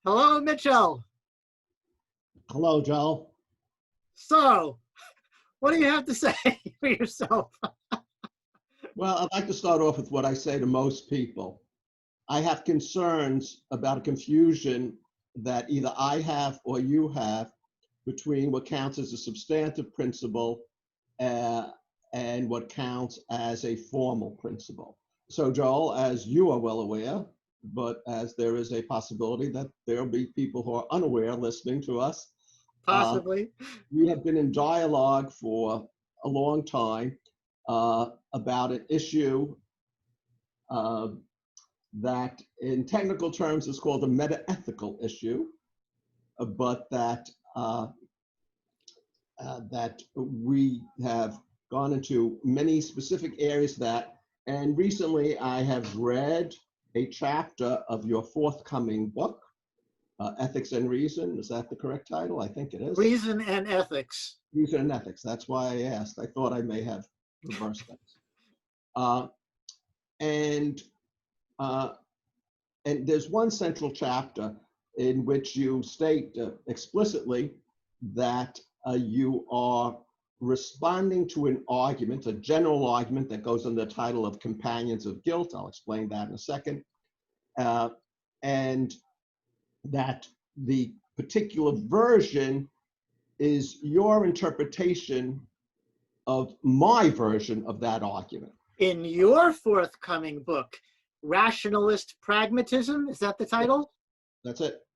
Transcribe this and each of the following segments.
Hello, Mitchell. Hello, Joel. So, what do you have to say for yourself? Well, I'd like to start off with what I say to most people. I have concerns about a confusion that either I have or you have between what counts as a substantive principle uh, and what counts as a formal principle. So, Joel, as you are well aware, but as there is a possibility that there will be people who are unaware listening to us, uh, Possibly. we have been in dialogue for a long time about an issue uh, that in technical terms is called a meta-ethical issue, but that we have gone into many specific areas and recently I have read a chapter of your forthcoming book, Ethics and Reason. Is that the correct title? I think it is. Reason and Ethics. Reason and Ethics. That's why I asked. I thought I may have reversed things. And uh, and there's one central chapter in which you state explicitly that you are responding to an argument, a general argument that goes under the title of Companions of Guilt. I'll explain that in a second. And that the particular version is your interpretation of my version of that argument. In your forthcoming book, Rationalist Pragmatism, is that the title? That's it.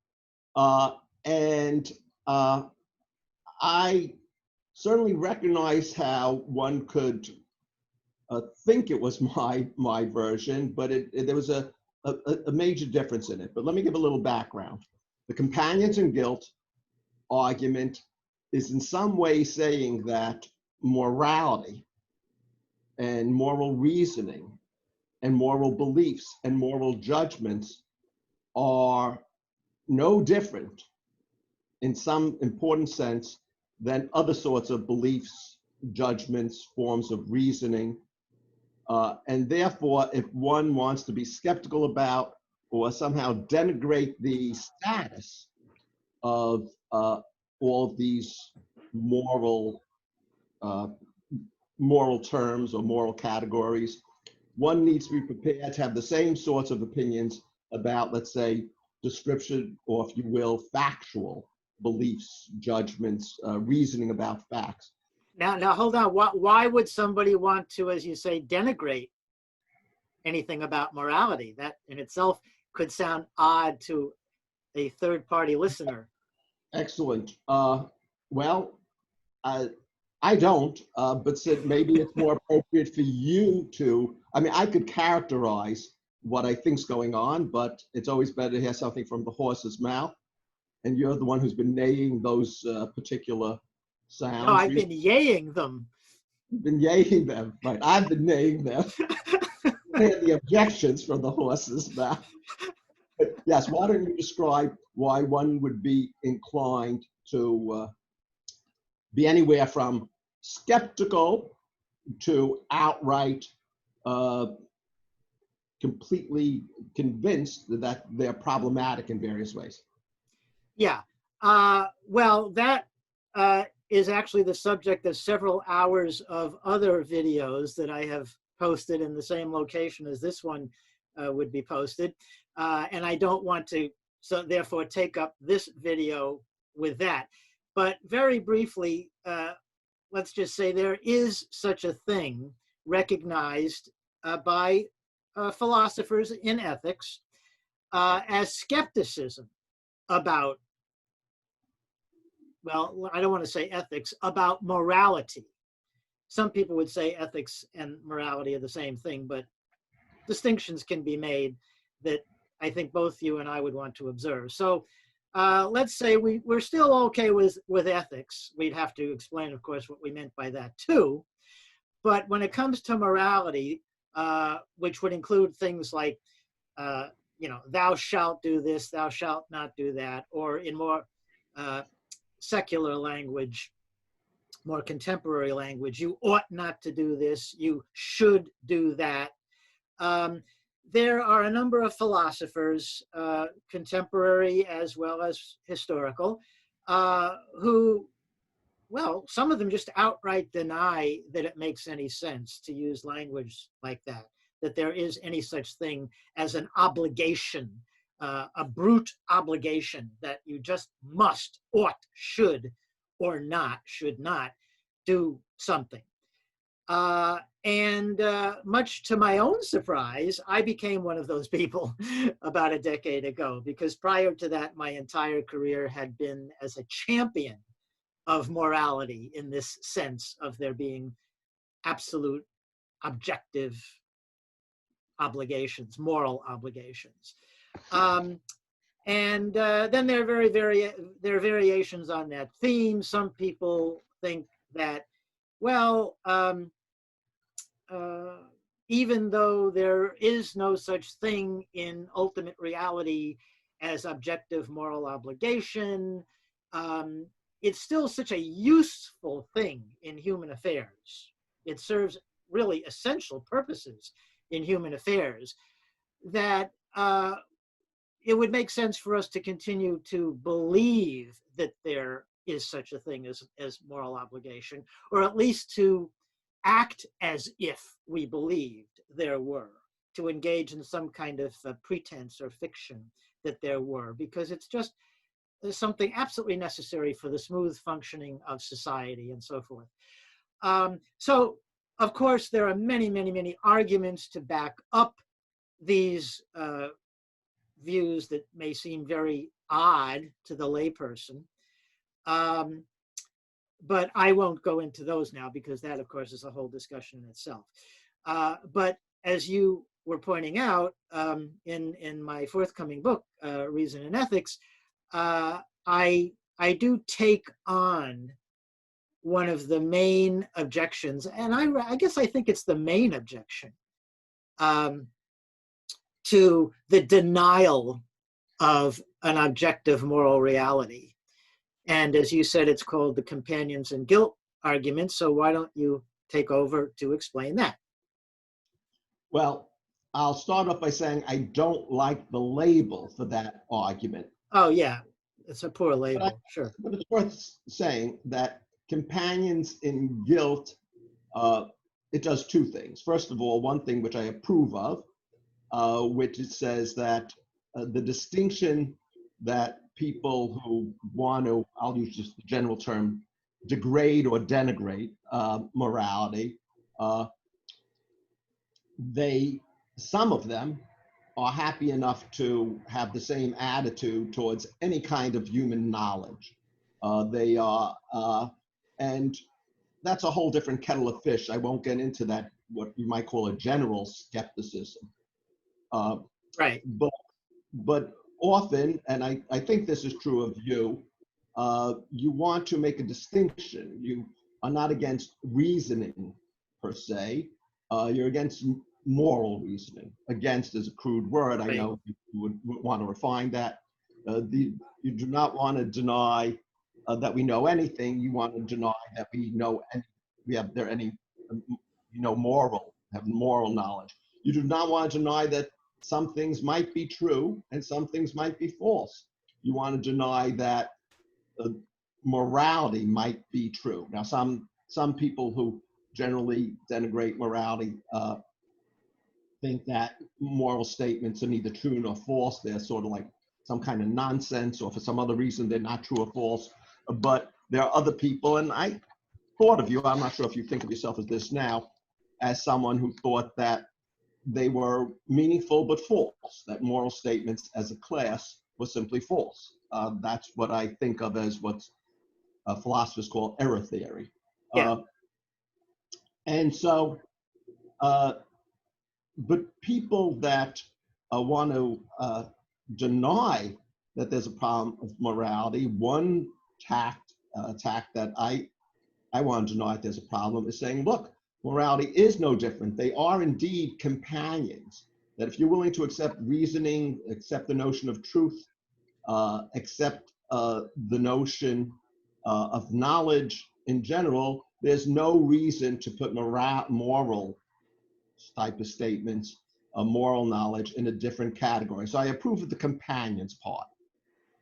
And I certainly recognize how one could think it was my version, but there was a major difference in it. But let me give a little background. The Companions in Guilt argument is in some way saying that morality and moral reasoning and moral beliefs and moral judgments are no different in some important sense than other sorts of beliefs, judgments, forms of reasoning. And therefore, if one wants to be skeptical about or somehow denigrate the status of all of these moral terms or moral categories, one needs to be prepared to have the same sorts of opinions about, let's say, description, or if you will, factual beliefs, judgments, reasoning about facts. Now hold on. Why would somebody want to, as you say, denigrate anything about morality? That in itself could sound odd to a third-party listener. Excellent. Well, I don't, but said maybe it's more appropriate for you to, I mean, I could characterize what I think's going on, but it's always better to hear something from the horse's mouth. And you're the one who's been neighing those particular sounds. No, I've been yaying them. You've been yaying them, right? I've been neighing them. I had the objections from the horse's mouth. But yes, why don't you describe why one would be inclined to be anywhere from skeptical to outright completely convinced that they're problematic in various ways. Yeah. Well, that is actually the subject of several hours of other videos that I have posted in the same location as this one would be posted. And I don't want to, so therefore, take up this video with that. But very briefly, let's just say there is such a thing recognized by philosophers in ethics as skepticism about, well, I don't want to say ethics, about morality. Some people would say ethics and morality are the same thing, but distinctions can be made that I think both you and I would want to observe. So let's say we're still okay with ethics. We'd have to explain, of course, what we meant by that too. But when it comes to morality, which would include things like, thou shalt do this, thou shalt not do that, or in more secular language, more contemporary language, you ought not to do this, you should do that. there are a number of philosophers, contemporary as well as historical, who, well, some of them just outright deny that it makes any sense to use language like that there is any such thing as an obligation, a brute obligation that you just must, ought, should, or not, should not do something. And much to my own surprise, I became one of those people about a decade ago, because prior to that, my entire career had been as a champion of morality in this sense of there being absolute objective obligations, moral obligations. And then there are variations on that theme. Some people think that, well, even though there is no such thing in ultimate reality as objective moral obligation, it's still such a useful thing in human affairs. It serves really essential purposes in human affairs that it would make sense for us to continue to believe that there is such a thing as moral obligation, or at least to act as if we believed there were, to engage in some kind of pretense or fiction that there were, because it's just something absolutely necessary for the smooth functioning of society and so forth. So, of course, there are many, many, many arguments to back up these views that may seem very odd to the layperson. But I won't go into those now, because that, of course, is a whole discussion in itself. But as you were pointing out, in my forthcoming book, Reason and Ethics, I do take on one of the main objections, and I guess I think it's the main objection, to the denial of an objective moral reality. And as you said, it's called the companions and guilt argument. So why don't you take over to explain that? Well, I'll start off by saying I don't like the label for that argument. Oh, yeah, it's a poor label, sure. But it's worth saying that companions in guilt, it does two things. First of all, one thing which I approve of, which it says that the distinction that people who want to, I'll use just the general term, degrade or denigrate morality, some of them are happy enough to have the same attitude towards any kind of human knowledge. They are, and that's a whole different kettle of fish. I won't get into that, what you might call a general skepticism. Right. But often, and I think this is true of you, you want to make a distinction. You are not against reasoning per se. You're against moral reasoning. Against is a crude word. I know you would want to refine that. You do not want to deny that we know anything. You want to deny that we know any, have moral knowledge. You do not want to deny that some things might be true and some things might be false. You want to deny that morality might be true. Now, some people who generally denigrate morality think that moral statements are neither true nor false. They're sort of like some kind of nonsense, or for some other reason they're not true or false. But there are other people, and I thought of you, I'm not sure if you think of yourself as this now, as someone who thought that they were meaningful but false, that moral statements as a class were simply false. That's what I think of as what philosophers call error theory. Yeah. And so, but people that want to deny that there's a problem of morality, one tack that I want to deny that there's a problem is saying, look, morality is no different. They are indeed companions. That if you're willing to accept reasoning, accept the notion of truth, accept the notion of knowledge in general, there's no reason to put moral type of statements moral knowledge in a different category. So I approve of the companions part.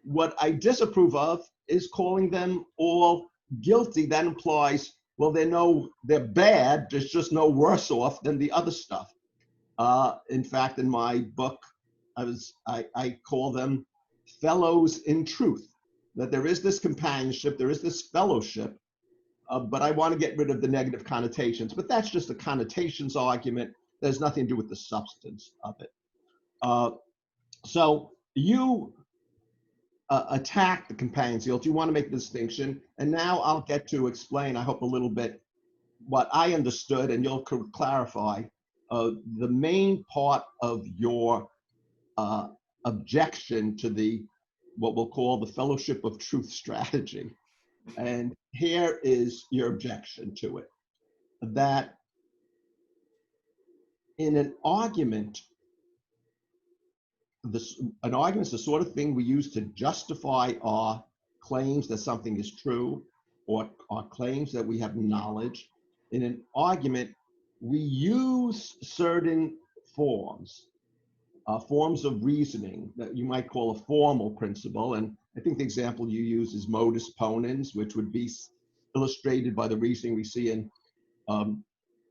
What I disapprove of is calling them all guilty. That implies, well, they're bad, there's just no worse off than the other stuff. In fact, in my book, I call them fellows in truth, that there is this companionship, there is this fellowship, but I want to get rid of the negative connotations. But that's just a connotations argument. There's nothing to do with the substance of it. So you attack the companions guilt. You want to make the distinction. And now I'll get to explain, I hope, a little bit what I understood, and you'll clarify the main part of your objection to what we'll call the fellowship of truth strategy. And here is your objection to it: that in an argument, an argument is the sort of thing we use to justify our claims that something is true, or our claims that we have knowledge. In an argument, we use certain forms of reasoning that you might call a formal principle. And I think the example you use is modus ponens, which would be illustrated by the reasoning we see in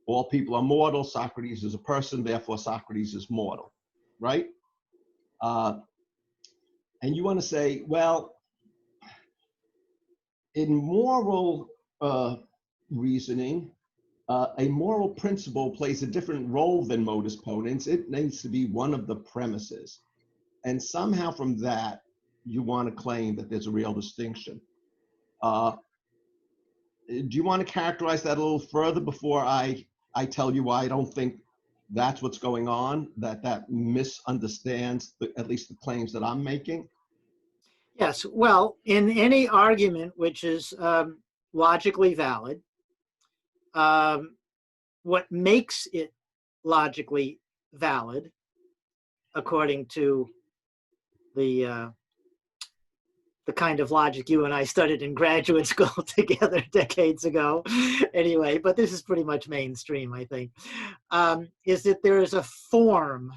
all people are mortal, Socrates is a person, therefore Socrates is mortal, right? And you want to say, well, in moral reasoning, a moral principle plays a different role than modus ponens. It needs to be one of the premises. And somehow from that, you want to claim that there's a real distinction. Do you want to characterize that a little further before I tell you why I don't think that's what's going on, that misunderstands at least the claims that I'm making? Yes, well, in any argument which is logically valid, what makes it logically valid, according to the kind of logic you and I studied in graduate school together decades ago, anyway, but this is pretty much mainstream, I think, is that there is a form,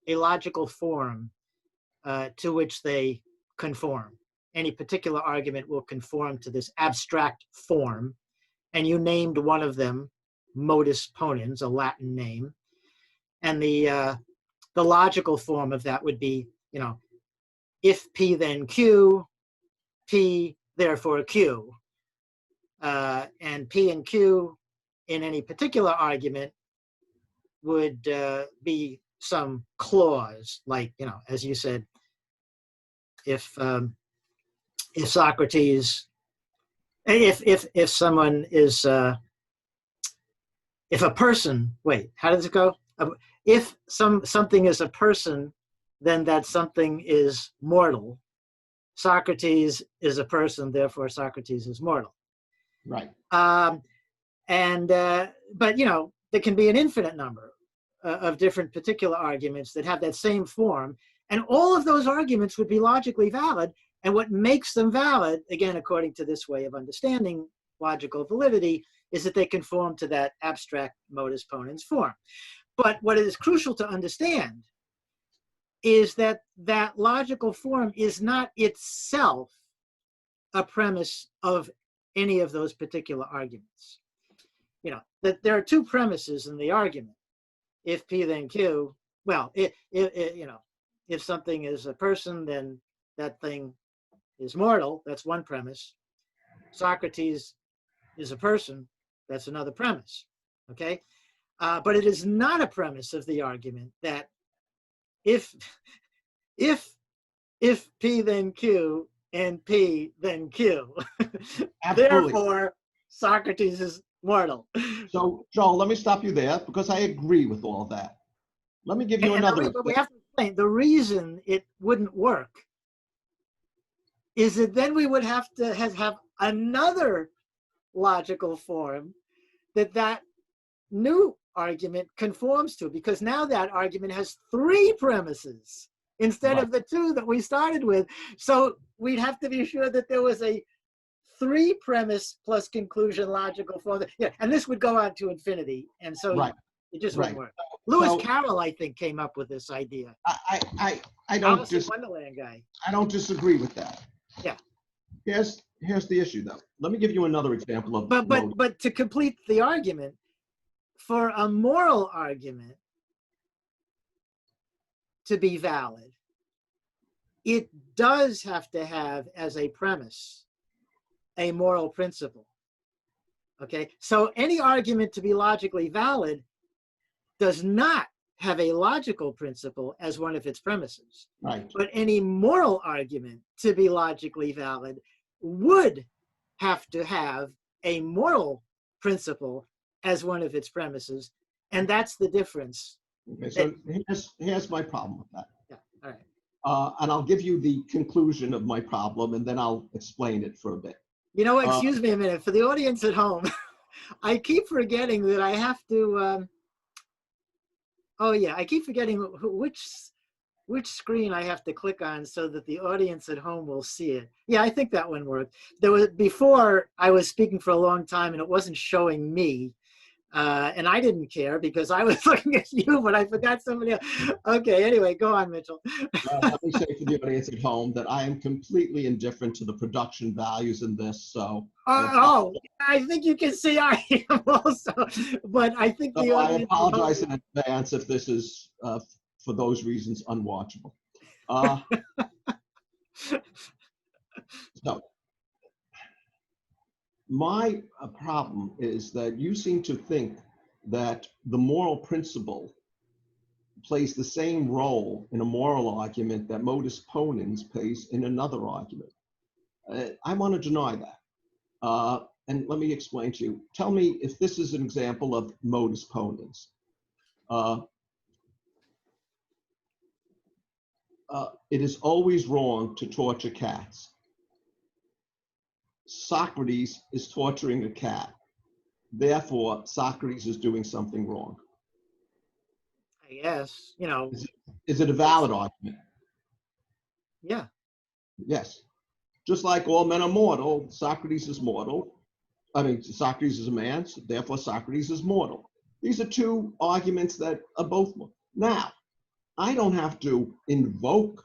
a logical form to which they conform. Any particular argument will conform to this abstract form, and you named one of them modus ponens, a Latin name, and the logical form of that would be, if P then Q, P therefore Q, and P and Q in any particular argument would be some clause, like, as you said, if Socrates, if someone is, if a person, wait, how does it go? If something is a person, then that something is mortal. Socrates is a person, therefore Socrates is mortal. Right. But there can be an infinite number of different particular arguments that have that same form, and all of those arguments would be logically valid. And what makes them valid, again, according to this way of understanding logical validity, is that they conform to that abstract modus ponens form. But what is crucial to understand is that that logical form is not itself a premise of any of those particular arguments. That there are two premises in the argument. If P then Q, well, if something is a person, then that thing is mortal. That's one premise. Socrates is a person. That's another premise. Okay, but it is not a premise of the argument that if P then Q and P then Q, therefore Socrates is mortal. So, Joel, let me stop you there, because I agree with all of that. Let me give you another. But we have to explain the reason it wouldn't work is that then we would have to have another logical form that new argument conforms to, because now that argument has three premises instead of the two that we started with. So we'd have to be sure that there was a three premise plus conclusion logical form. Yeah, and this would go on to infinity. And so, right. It just Right. wouldn't work. Lewis So Carroll, I think, came up with this idea. I don't Alice in Wonderland guy. I don't disagree with that. Yeah. Here's the issue though. Let me give you another example of But to complete the argument, for a moral argument to be valid, it does have to have as a premise a moral principle. Okay, so any argument to be logically valid does not have a logical principle as one of its premises. Right. But any moral argument to be logically valid would have to have a moral principle as one of its premises. And that's the difference. Okay, so here's my problem with that. Yeah, all right. And I'll give you the conclusion of my problem, and then I'll explain it for a bit. You know what, excuse me a minute. For the audience at home, I keep forgetting that I have to, oh yeah, I keep forgetting which screen I have to click on so that the audience at home will see it. Yeah, I think that one worked. There was, before I was speaking for a long time and it wasn't showing me. And I didn't care because I was looking at you, but I forgot somebody else. Okay, anyway, go on, Mitchell. Let me say for the audience at home that I am completely indifferent to the production values in this. So. Oh, I think you can see I am also, but I think the audience. I apologize in advance if this is, for those reasons, unwatchable. So. My problem is that you seem to think that the moral principle plays the same role in a moral argument that modus ponens plays in another argument. I want to deny that. And let me explain to you. Tell me if this is an example of modus ponens. It is always wrong to torture cats. Socrates is torturing a cat. Therefore, Socrates is doing something wrong. I guess, you know. Is it a valid argument? Yeah. Yes. Just like all men are mortal, Socrates is mortal. I mean, Socrates is a man, so therefore Socrates is mortal. These are two arguments that are both mortal. Now, I don't have to invoke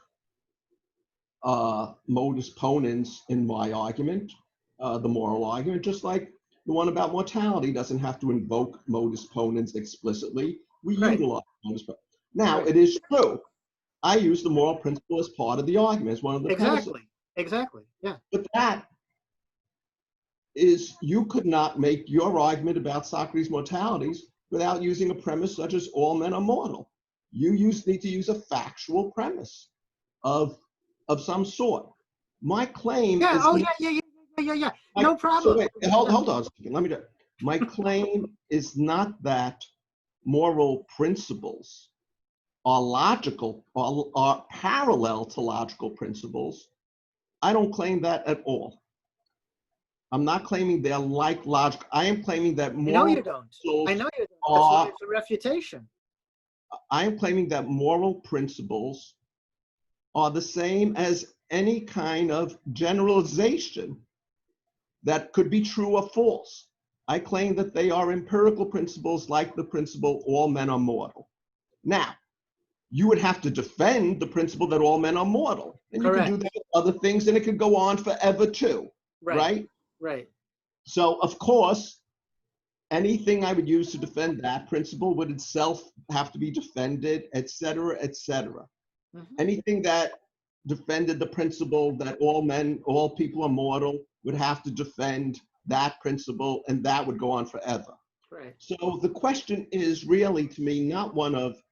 modus ponens in my argument, the moral argument, just like the one about mortality doesn't have to invoke modus ponens explicitly. We utilize modus ponens. Now, it is true. I use the moral principle as part of the argument, as one of the premises. Exactly, yeah. But that is, you could not make your argument about Socrates' mortalities without using a premise such as all men are mortal. You need to use a factual premise of some sort. My claim is... Oh, yeah. No problem. So wait, hold on a second. Let me do. My claim is not that moral principles are logical or are parallel to logical principles. I don't claim that at all. I'm not claiming they're like logic. I am claiming that moral... I know you don't. That's why it's a refutation. I am claiming that moral principles are the same as any kind of generalization that could be true or false. I claim that they are empirical principles like the principle all men are mortal. Now, you would have to defend the principle that all men are mortal. And you can do that with other things, and it could go on forever too, right? Right. So, of course, anything I would use to defend that principle would itself have to be defended, et cetera, et cetera. Mm-hmm. Anything that defended the principle that all people are mortal would have to defend that principle, and that would go on forever. Right. So the question is really, to me, not one of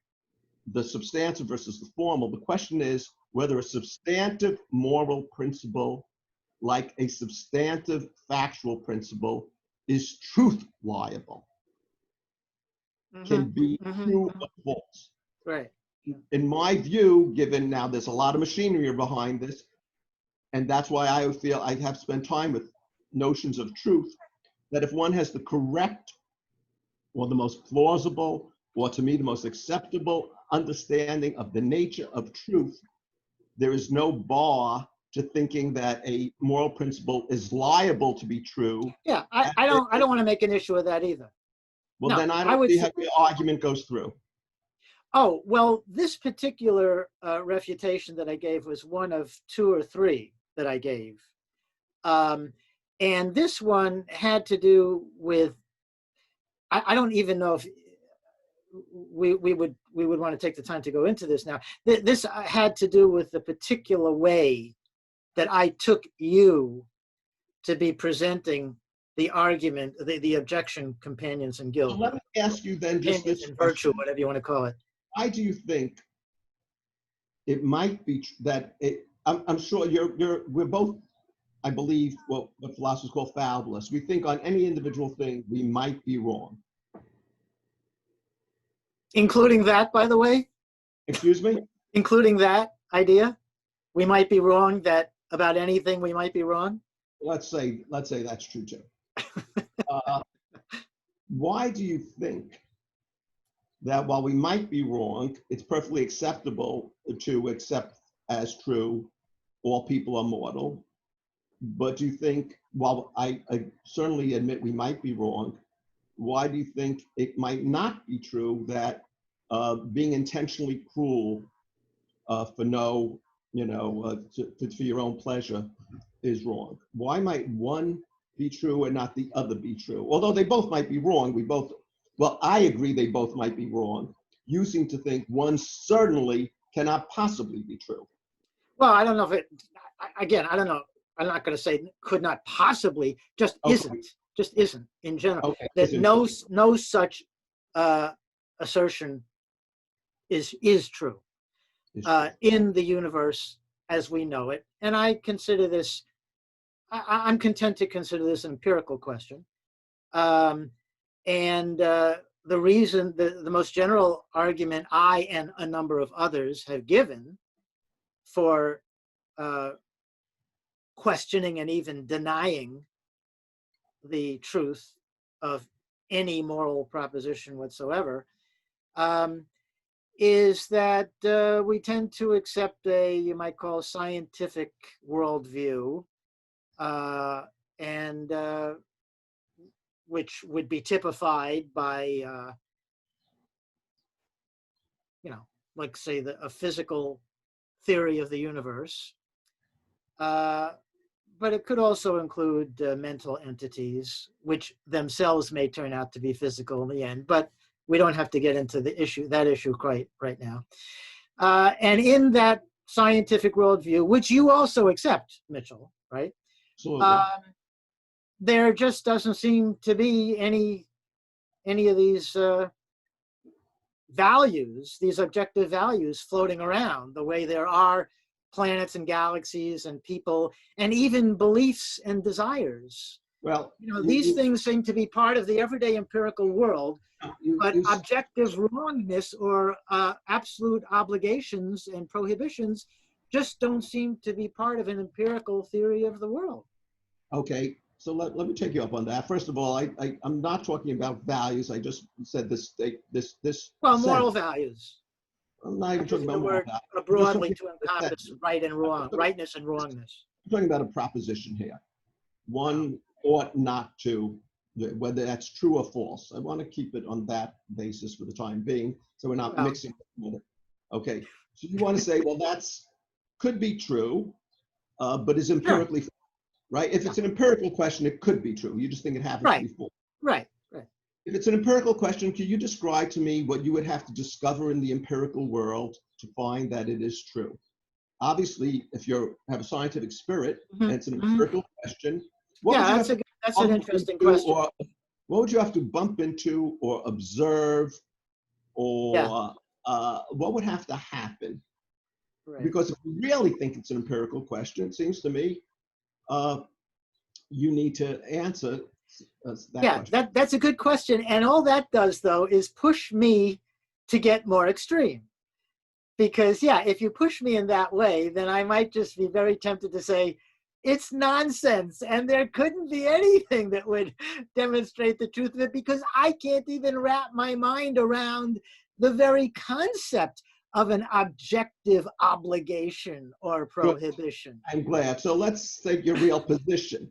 the substantive versus the formal. The question is whether a substantive moral principle, like a substantive factual principle, is truth liable, can be true or false. Right. In my view, given now there's a lot of machinery behind this, and that's why I feel I have spent time with notions of truth, that if one has the correct or the most plausible, or to me the most acceptable understanding of the nature of truth, there is no bar to thinking that a moral principle is liable to be true. Yeah, I don't want to make an issue of that either. Well, No, then I I don't would see say, how the argument goes through. oh, well, this particular refutation that I gave was one of two or three that I gave. And this one had to do with, I don't even know if we would want to take the time to go into this now. This had to do with the particular way that I took you to be presenting the argument, the objection, companions and So guilt, let me ask you then just companions this and virtue, question. whatever you want to call it. Why do you think it might be that I'm sure we're both, I believe, what philosophers call fallibilists. We think on any individual thing we might be wrong. Including that, by the way, Excuse me? including that idea, we might be wrong that about anything we might be wrong. Let's say that's true too. Why do you think that while we might be wrong, it's perfectly acceptable to accept as true all people are mortal? But do you think, while I certainly admit we might be wrong, why do you think it might not be true that being intentionally cruel for no, for your own pleasure is wrong? Why might one be true and not the other be true? Although they both might be wrong, I agree they both might be wrong. You seem to think one certainly cannot possibly be true. Well, I don't know if it, again, I don't know. I'm not going to say could not possibly, just isn't in general. Okay. That no such assertion is true in the universe as we know it. And I consider this, I'm content to consider this an empirical question. The reason, the most general argument I and a number of others have given for questioning and even denying the truth of any moral proposition whatsoever, is that we tend to accept you might call, scientific worldview, and which would be typified by, like say a physical theory of the universe. But it could also include mental entities, which themselves may turn out to be physical in the end. But we don't have to get into that issue quite right now. And in that scientific worldview, which you also accept, Mitchell, right? Absolutely. There just doesn't seem to be any of these values, these objective values floating around the way there are planets and galaxies and people and even beliefs and desires. Well, these things seem to be part of the everyday empirical world, but objective wrongness or absolute obligations and prohibitions just don't seem to be part of an empirical theory of the world. Okay, so let me take you up on that. First of all, I'm not talking about values. I just said this. Well, moral values. I'm not even talking about moral values. Broadly to encompass right and wrong, rightness and wrongness. I'm talking about a proposition here. One ought not to, whether that's true or false. I want to keep it on that basis for the time being, so we're not mixing it. Okay, so you want to say, well, that's could be true, but is empirically false, right? If it's an empirical question, it could be true. You just think it happens to be false. Right. If it's an empirical question, can you describe to me what you would have to discover in the empirical world to find that it is true? Obviously, if you have a scientific spirit and it's an empirical question, that's an interesting question. What would you have to bump into or observe, or what would have to happen? Right. Because if you really think it's an empirical question, it seems to me you need to answer that question. That's a good question. And all that does, though, is push me to get more extreme. Because, if you push me in that way, then I might just be very tempted to say, it's nonsense. And there couldn't be anything that would demonstrate the truth of it, because I can't even wrap my mind around the very concept of an objective obligation or prohibition. I'm glad. So let's take your real position,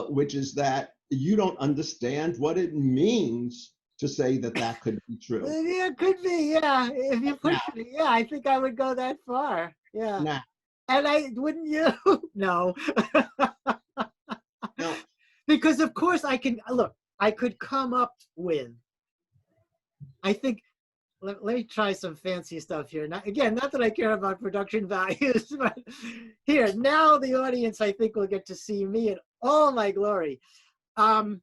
which is that you don't understand what it means to say that that could be true. Yeah, it could be. Yeah, if you push me, yeah, I think I would go that far. Yeah, Now, and wouldn't you? No, now, because of course I can look. I could come up with. I think. Let me try some fancy stuff here. Now, again, not that I care about production values, but here now the audience I think will get to see me in all my glory. Now,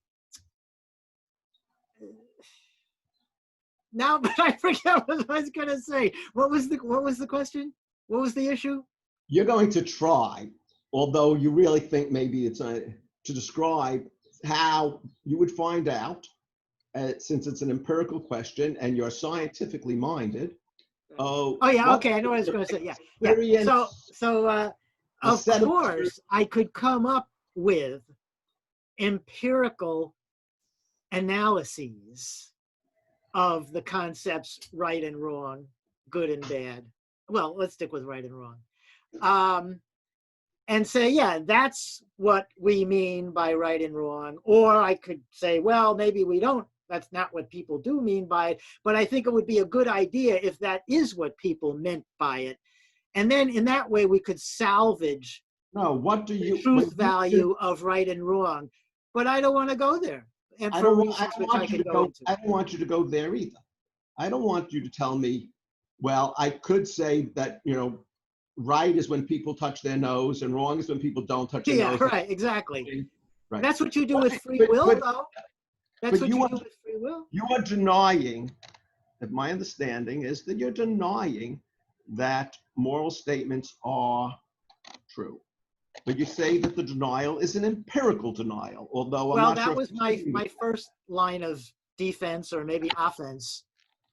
but I forget what I was going to say. What was the question? What was the issue? you're going to try, although you really think maybe it's to describe how you would find out, since it's an empirical question and you're scientifically minded. Oh yeah, okay, I know what I was going to say. Yeah. So of course, I could come up with empirical analyses of the concepts right and wrong, good and bad. Well, let's stick with right and wrong. And say, yeah, that's what we mean by right and wrong. Or I could say, well, maybe we don't. That's not what people do mean by it. But I think it would be a good idea if that is what people meant by it. And then in that way, we could salvage the truth value of right and wrong. But I don't want to go there. And for reasons which I could go into. I don't want you to go there either. I don't want you to tell me, well, I could say that, right is when people touch their nose and wrong is when people don't touch their nose. Yeah, right, exactly. Right. That's what you do with free will, though. That's what you do with free will. You are denying, if my understanding is that you're denying that moral statements are true. But you say that the denial is an empirical denial, although I'm not sure. Well, that was my first line of defense or maybe offense.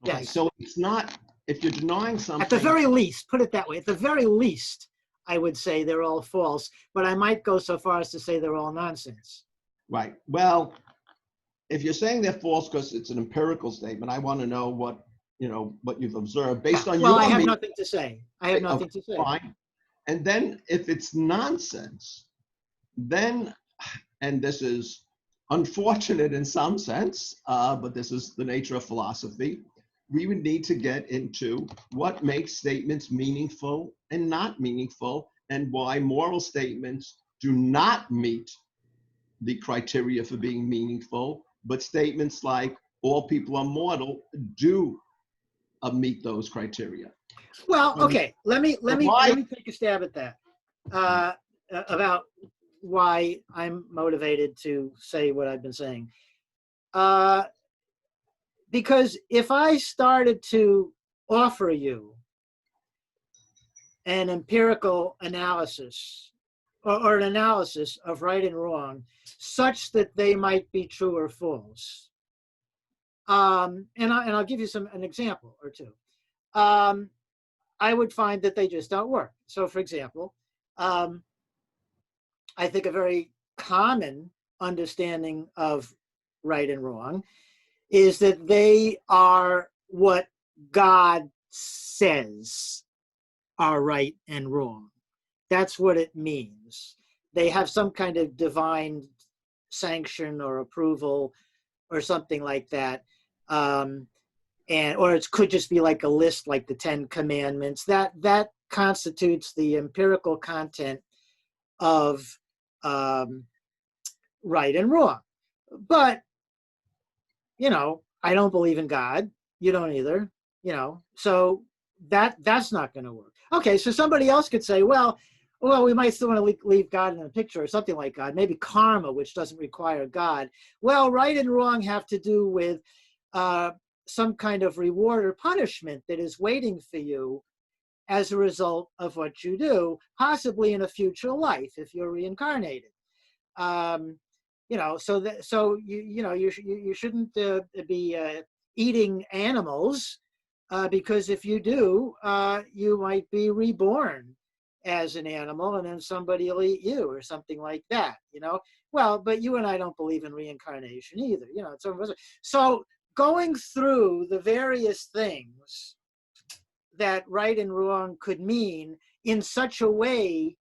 Okay, yes. So it's not, if you're denying something. At the very least, put it that way, at the very least, I would say they're all false, but I might go so far as to say they're all nonsense. Right. Well, if you're saying they're false because it's an empirical statement, I want to know what you've observed based on your. Well, I have nothing to say. I have nothing to say. Fine. And then if it's nonsense, then, and this is unfortunate in some sense, but this is the nature of philosophy, we would need to get into what makes statements meaningful and not meaningful, and why moral statements do not meet the criteria for being meaningful, but statements like all people are mortal do meet those criteria. Well, okay, let me take a stab at that, about why I'm motivated to say what I've been saying. Because if I started to offer you an empirical analysis or an analysis of right and wrong such that they might be true or false, and I'll give you an example or two, I would find that they just don't work. So for example, I think a very common understanding of right and wrong is that they are what God says are right and wrong. That's what it means. They have some kind of divine sanction or approval or something like that. Or it could just be like a list like the 10 Commandments. That constitutes the empirical content of right and wrong. But I don't believe in God. You don't either. So that's not going to work. Okay, so somebody else could say, well, we might still want to leave God in the picture or something like God. Maybe karma, which doesn't require God. Well, right and wrong have to do with some kind of reward or punishment that is waiting for you as a result of what you do, possibly in a future life if you're reincarnated. So you shouldn't be eating animals because if you do, you might be reborn as an animal and then somebody will eat you or something like that. Well, but you and I don't believe in reincarnation either. So going through the various things that right and wrong could mean in such a way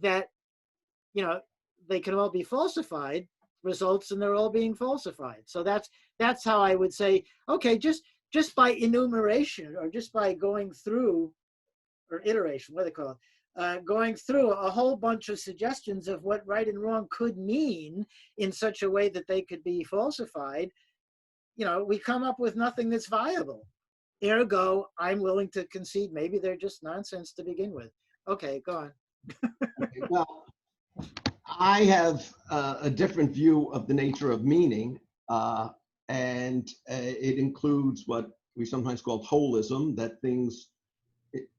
that they can all be falsified, results and they're all being falsified. So that's how I would say, okay, just by enumeration or just by going through, or iteration, what do they call it? Going through a whole bunch of suggestions of what right and wrong could mean in such a way that they could be falsified, we come up with nothing that's viable. Ergo, I'm willing to concede maybe they're just nonsense to begin with. Okay, go on. Okay, well, I have a different view of the nature of meaning, and it includes what we sometimes call holism, that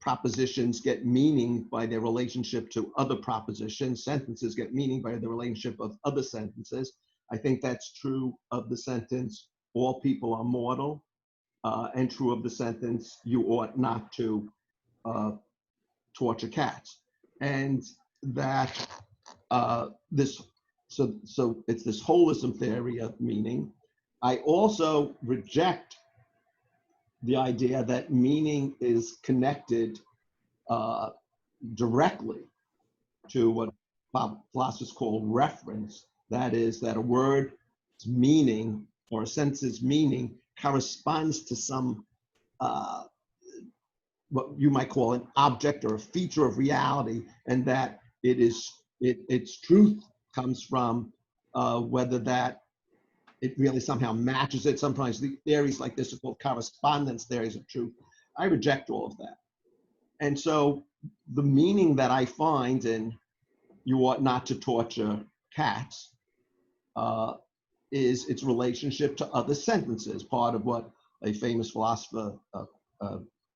propositions get meaning by their relationship to other propositions, sentences get meaning by the relationship of other sentences. I think that's true of the sentence, all people are mortal, and true of the sentence, you ought not to torture cats. And that so it's this holism theory of meaning. I also reject the idea that meaning is connected directly to what philosophers call reference. That is, that a word's meaning or a sentence's meaning corresponds to some what you might call an object or a feature of reality, and that its truth comes from whether that it really somehow matches it. Sometimes the theories like this are called correspondence theories of truth. I reject all of that. And so the meaning that I find in you ought not to torture cats is its relationship to other sentences, part of what a famous philosopher,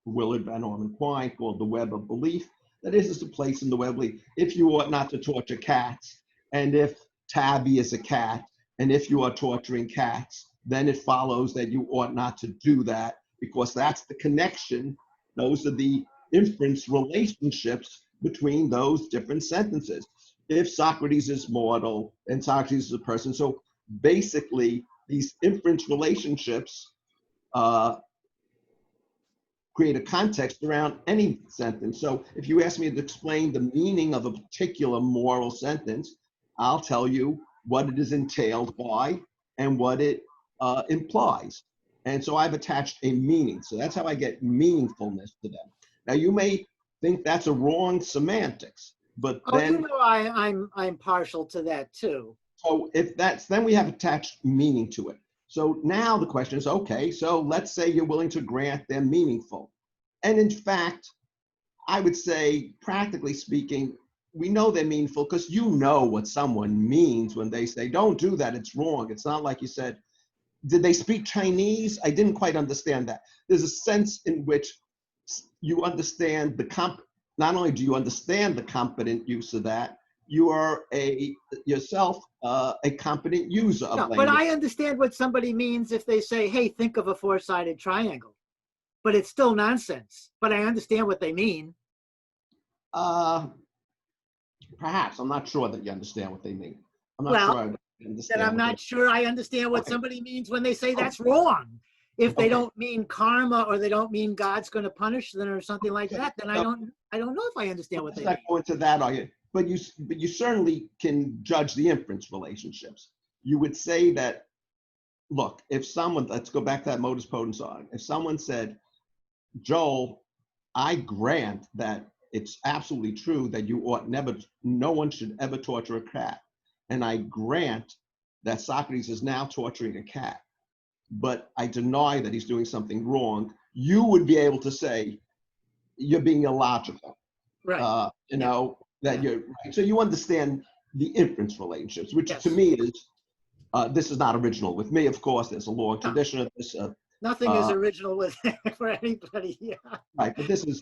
Willard Van Orman Quine, called the web of belief. That is a place in the web of belief. If you ought not to torture cats, and if Tabby is a cat, and if you are torturing cats, then it follows that you ought not to do that, because that's the connection. Those are the inference relationships between those different sentences. If Socrates is mortal and Socrates is a person, so basically these inference relationships create a context around any sentence. So if you ask me to explain the meaning of a particular moral sentence, I'll tell you what it is entailed by and what it implies. And so I've attached a meaning. So that's how I get meaningfulness to them. Now you may think that's a wrong semantics, but then I'm partial to that too. So if that's, then we have attached meaning to it. So now the question is, okay, so let's say you're willing to grant they're meaningful. And in fact, I would say, practically speaking, we know they're meaningful because you know what someone means when they say, don't do that, it's wrong. It's not like you said, did they speak Chinese? I didn't quite understand that. There's a sense in which you understand not only do you understand the competent use of that, you are yourself a competent user of language. But I understand what somebody means if they say, hey, think of a four-sided triangle. But it's still nonsense. But I understand what they mean. Perhaps. I'm not sure that you understand what they mean. I'm not sure I understand. Then I'm not sure I understand what somebody means when they say that's wrong. If they don't mean karma or they don't mean God's going to punish them or something like that, then I don't know if I understand what they mean. Let's not go into that argument. But you certainly can judge the inference relationships. You would say that, look, if someone, let's go back to that modus ponens song. If someone said, Joel, I grant that it's absolutely true that no one should ever torture a cat. And I grant that Socrates is now torturing a cat, but I deny that he's doing something wrong. You would be able to say, you're being illogical. Right. You're right. So you understand the inference relationships, which Yes. to me is, this is not original with me, of course. There's a long tradition of this. Nothing is original with for anybody. Yeah. Right, but this is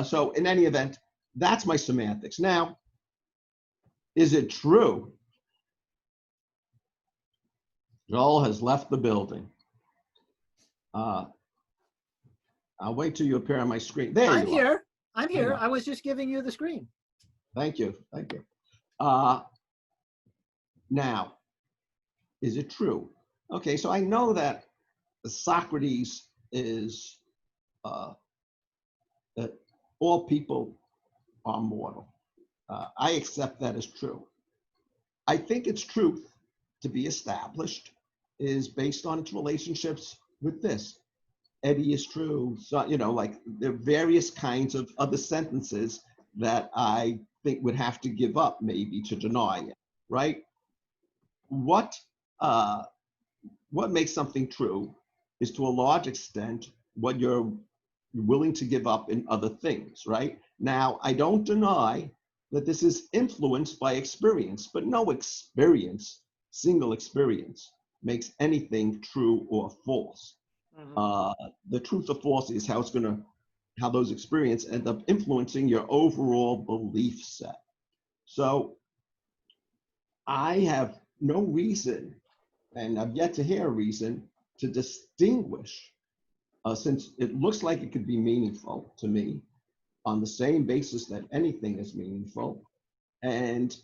so in any event, that's my semantics. Now, is it true? Joel has left the building. I'll wait till you appear on my screen. There I'm you here. are. I'm here. I was just giving you the screen. Thank you. Thank you. Now, is it true? Okay, so I know that Socrates is that all people are mortal. I accept that as true. I think it's truth to be established is based on its relationships with this. Eddie is true. So, like there are various kinds of other sentences that I think would have to give up maybe to deny it, right? What makes something true is to a large extent what you're willing to give up in other things, right? Now, I don't deny that this is influenced by experience, but no experience, single experience, makes anything true or false. The truth or false is how those experiences end up influencing your overall belief set. So I have no reason, and I've yet to hear a reason to distinguish, since it looks like it could be meaningful to me on the same basis that anything is meaningful. And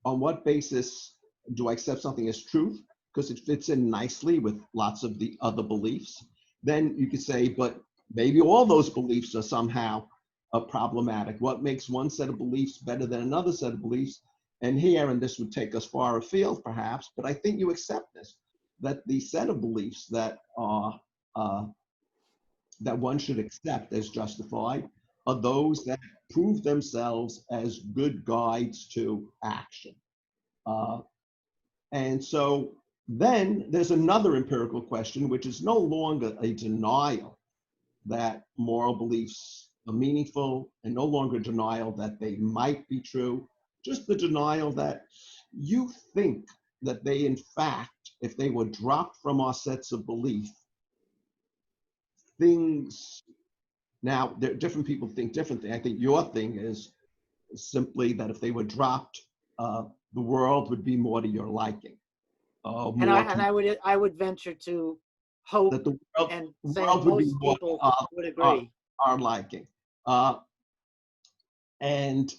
on what basis do I accept something as truth? Because it fits in nicely with lots of the other beliefs. Then you could say, but maybe all those beliefs are somehow problematic. What makes one set of beliefs better than another set of beliefs? And here, and this would take us far afield perhaps, but I think you accept this, that the set of beliefs that are that one should accept as justified are those that prove themselves as good guides to action. And so then there's another empirical question, which is no longer a denial that moral beliefs are meaningful, and no longer a denial that they might be true, just the denial that you think that they, in fact, if they were dropped from our sets of belief, things, now different people think differently. I think your thing is simply that if they were dropped, the world would be more to your liking. And I would venture to hope that the and say world would be most more people would agree. Our liking. And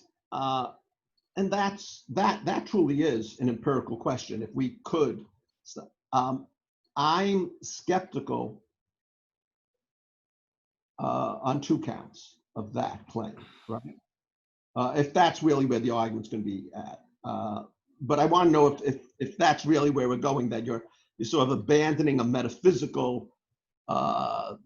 that truly is an empirical question. If we could, I'm skeptical on two counts of that claim, right? If that's really where the argument's going to be at. But I want to know if that's really where we're going, that you're sort of abandoning a metaphysical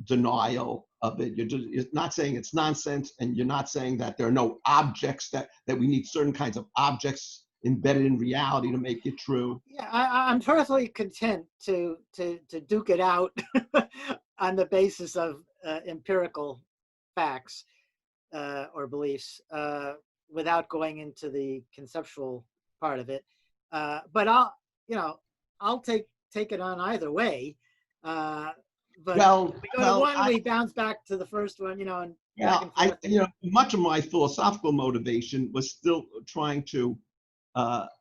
denial of it. You're not saying it's nonsense, and you're not saying that there are no objects, that we need certain kinds of objects embedded in reality to make it true. Yeah, I'm perfectly content to duke it out on the basis of empirical facts or beliefs without going into the conceptual part of it. But I'll take it on either way. But we go to one, we bounce back to the first one, and back and forth. Much of my philosophical motivation was still trying to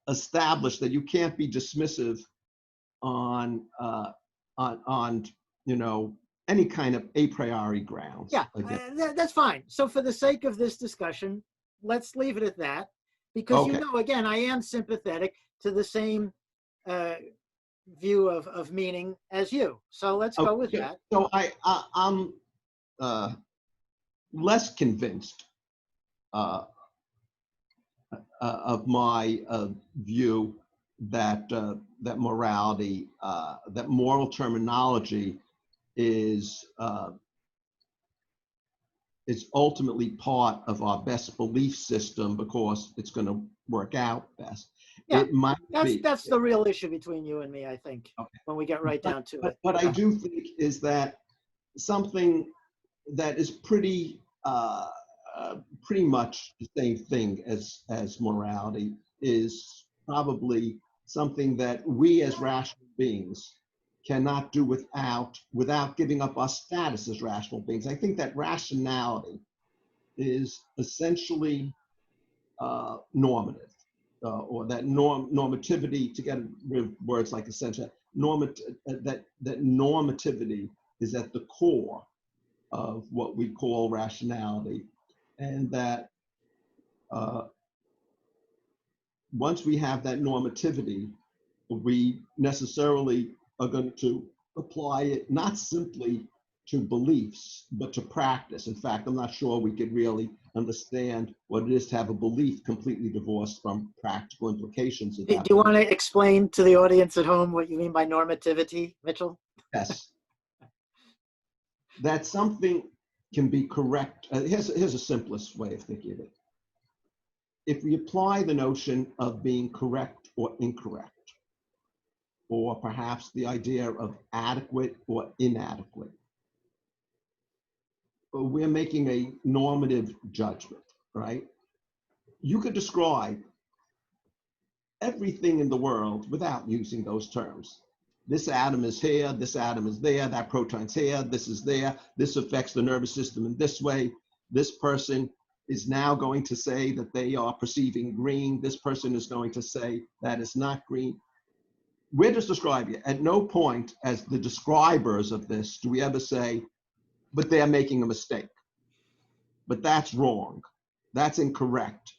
establish that you can't be dismissive on any kind of a priori grounds. Yeah, that's fine. So for the sake of this discussion, let's leave it at that, because okay. Again, I am sympathetic to the same view of meaning as you. So let's go with that. So I'm less convinced of my view that morality, that moral terminology is ultimately part of our best belief system because it's going to work out best. Yeah, it might that's the real issue between you and me, I think, when we get right down to it. But I do think is that something that is pretty much the same thing as morality is probably something that we as rational beings cannot do without giving up our status as rational beings. I think that rationality is essentially normative, or that normativity, to get rid of words like essential, that normativity is at the core of what we call rationality, and that once we have that normativity, we necessarily are going to apply it not simply to beliefs, but to practice. In fact, I'm not sure we could really understand what it is to have a belief completely divorced from practical implications of Do that you want belief. to explain to the audience at home what you mean by normativity, Mitchell? Yes. That something can be correct. Here's a simplest way of thinking of it. If we apply the notion of being correct or incorrect, or perhaps the idea of adequate or inadequate, we're making a normative judgment, right? You could describe everything in the world without using those terms. This atom is here, this atom is there, that proton's here, this is there, this affects the nervous system in this way. This person is now going to say that they are perceiving green. This person is going to say that it's not green. We're just describing it. At no point as the describers of this do we ever say, but they're making a mistake. But that's wrong. That's incorrect.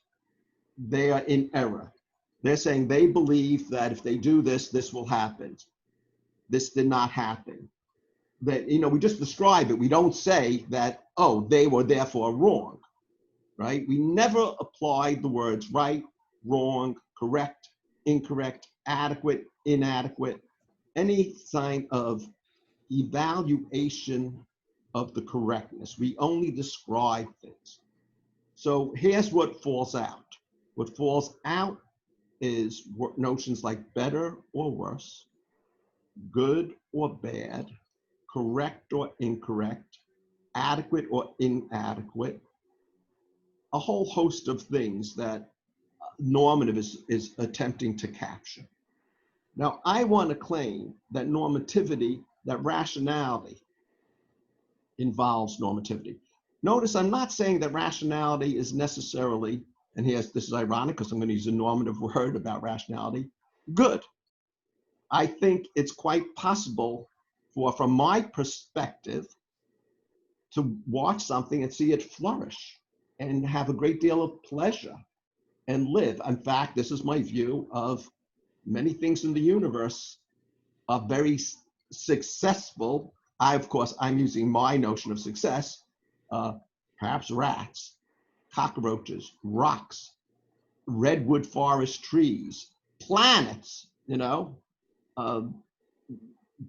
They are in error. They're saying they believe that if they do this, this will happen. This did not happen. That, we just describe it. We don't say that, oh, they were therefore wrong, right? We never applied the words right, wrong, correct, incorrect, adequate, inadequate, any sign of evaluation of the correctness. We only describe things. So here's what falls out. What falls out is notions like better or worse, good or bad, correct or incorrect, adequate or inadequate, a whole host of things that normative is attempting to capture. Now, I want to claim that normativity, that rationality involves normativity. Notice I'm not saying that rationality is necessarily, and this is ironic because I'm going to use a normative word about rationality, good. I think it's quite possible from my perspective, to watch something and see it flourish and have a great deal of pleasure and live. In fact, this is my view of many things in the universe are very successful. Of course, I'm using my notion of success, perhaps rats, cockroaches, rocks, redwood forest trees, planets,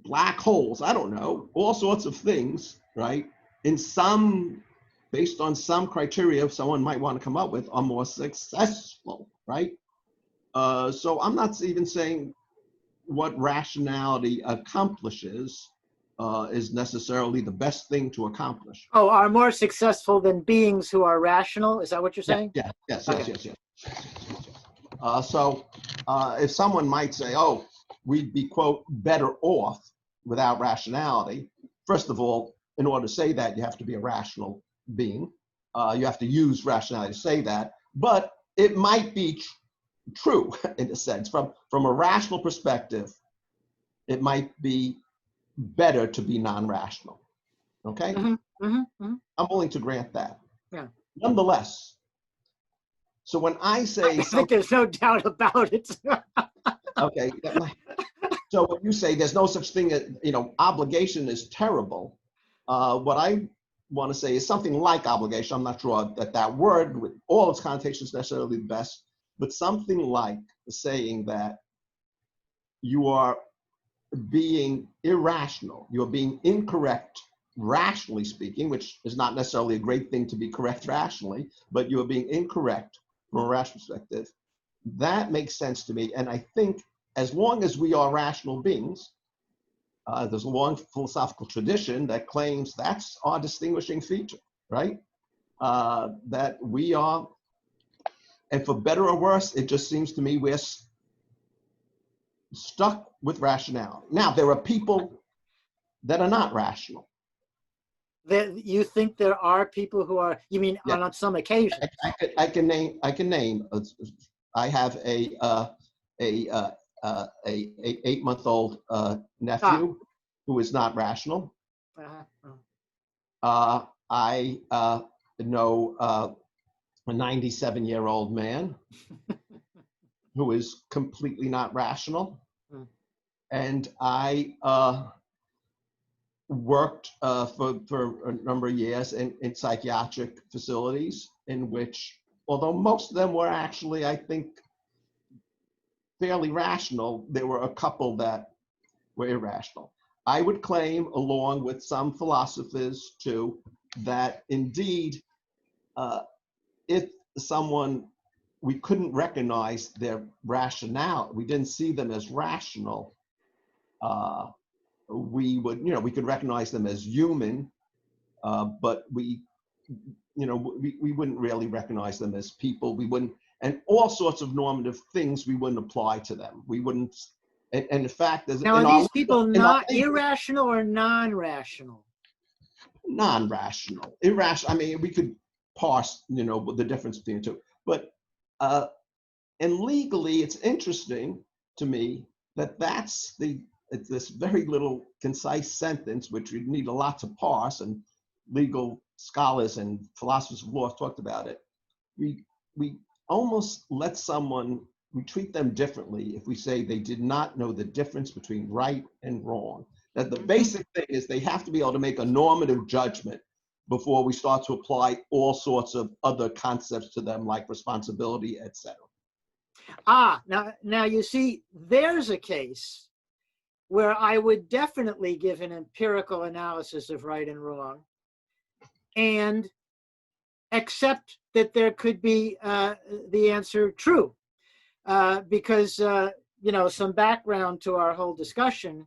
black holes, I don't know, all sorts of things, right? Based on some criteria someone might want to come up with, are more successful, right? So I'm not even saying what rationality accomplishes is necessarily the best thing to accomplish. Oh, are more successful than beings who are rational? Is that what you're saying? Yeah, yes. So if someone might say, oh, we'd be, quote, better off without rationality, first of all, in order to say that, you have to be a rational being. You have to use rationality to say that, but it might be true in a sense. From a rational perspective, it might be better to be non-rational, okay? I'm willing to grant that. Yeah. Nonetheless, so when I say I think there's no doubt about it. okay, so when you say there's no such thing as, obligation is terrible, what I want to say is something like obligation. I'm not sure that word with all its connotations is necessarily the best, but something like saying that you are being irrational, you're being incorrect, rationally speaking, which is not necessarily a great thing to be correct rationally, but you're being incorrect from a rational perspective. That makes sense to me. And I think as long as we are rational beings, there's a long philosophical tradition that claims that's our distinguishing feature, right? That we are, and for better or worse, it just seems to me we're stuck with rationality. Now, there are people that are not rational. You think there are people who are, you mean Yeah. on some occasion? I can name. I have a 8-month-old nephew who is not rational. I know a 97-year-old man who is completely not rational. And I worked for a number of years in psychiatric facilities in which, although most of them were actually, I think, fairly rational, there were a couple that were irrational. I would claim, along with some philosophers too, that indeed, if someone, we couldn't recognize their rationale, we didn't see them as rational, we would, we could recognize them as human, but we wouldn't really recognize them as people. We wouldn't, and all sorts of normative things we wouldn't apply to them. We wouldn't, and in fact, now are these people not irrational or non-rational? Non-rational, irrational. I mean, we could parse, the difference between the two. But and legally, it's interesting to me that it's this very little concise sentence, which we need a lot to parse, and legal scholars and philosophers of law have talked about it. We almost let someone, we treat them differently if we say they did not know the difference between right and wrong. That the basic thing is they have to be able to make a normative judgment before we start to apply all sorts of other concepts to them, like responsibility, etc. Now you see, there's a case where I would definitely give an empirical analysis of right and wrong and accept that there could be the answer true. Because, some background to our whole discussion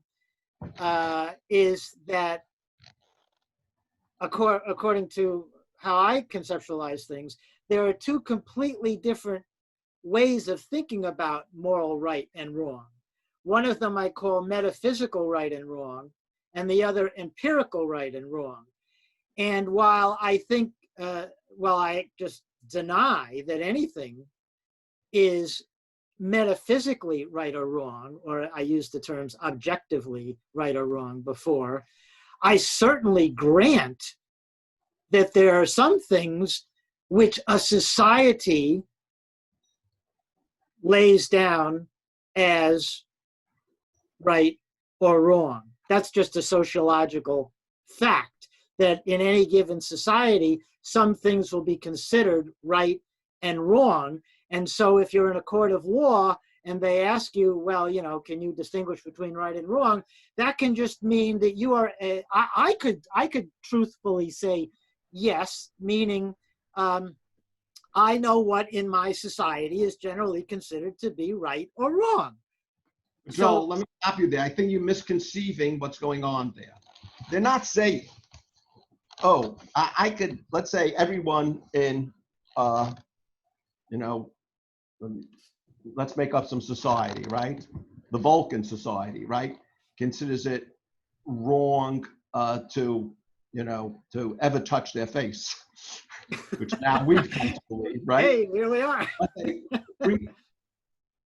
is that according to how I conceptualize things, there are two completely different ways of thinking about moral right and wrong. One of them I call metaphysical right and wrong, and the other empirical right and wrong. And while I think, I just deny that anything is metaphysically right or wrong, or I used the terms objectively right or wrong before, I certainly grant that there are some things which a society lays down as right or wrong. That's just a sociological fact, that in any given society, some things will be considered right and wrong. And so if you're in a court of law and they ask you, well, can you distinguish between right and wrong? That can just mean that you are, I could truthfully say yes, meaning I know what in my society is generally considered to be right or wrong. Joel, let me stop you there. I think you're misconceiving what's going on there. They're not saying, oh, I could, let's say everyone in, let's make up some society, right? The Vulcan society, right? Considers it wrong to ever touch their face, which now we've come to believe, right? Hey, here we are.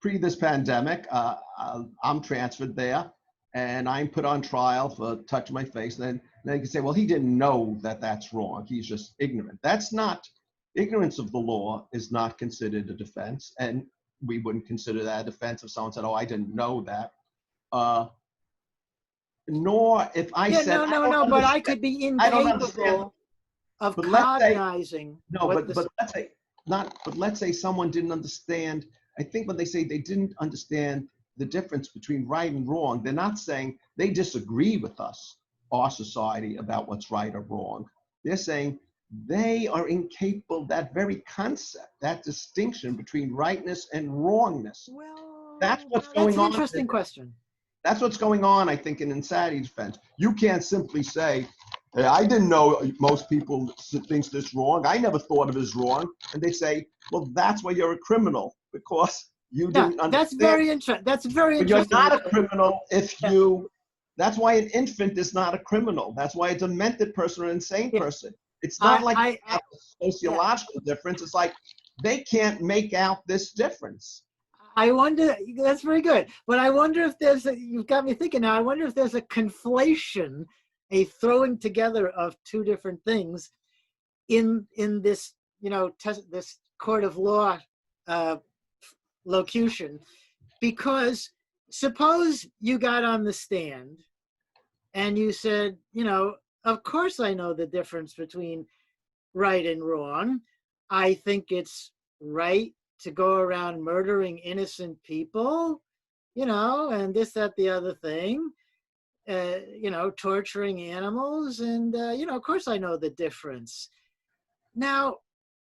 Pre this pandemic, I'm transferred there, and I'm put on trial for touching my face. And then you can say, well, he didn't know that that's wrong. He's just ignorant. That's not, ignorance of the law is not considered a defense, and we wouldn't consider that a defense if someone said, oh, I didn't know that. Nor if I said, no, but I could be incapable of cognizing. Let's say someone didn't understand. I think when they say they didn't understand the difference between right and wrong, they're not saying they disagree with us, our society, about what's right or wrong. They're saying they are incapable of that very concept, that distinction between rightness and wrongness. Well, that's what's going on. That's an interesting question. That's what's going on, I think, in insanity defense. You can't simply say, hey, I didn't know most people think this wrong. I never thought of it as wrong. And they say, well, that's why you're a criminal, because you didn't understand. That's very interesting. That's very interesting. But you're not a criminal if you, that's why an infant is not a criminal. That's why a demented person or an insane person. It's not like a sociological difference. It's like they can't make out this difference. I wonder, that's very good. But I wonder if there's you've got me thinking now, I wonder if there's a conflation, a throwing together of two different things in this, this court of law locution. Because suppose you got on the stand and you said, of course I know the difference between right and wrong. I think it's right to go around murdering innocent people, and this, that, the other thing, torturing animals. And, of course I know the difference. Now,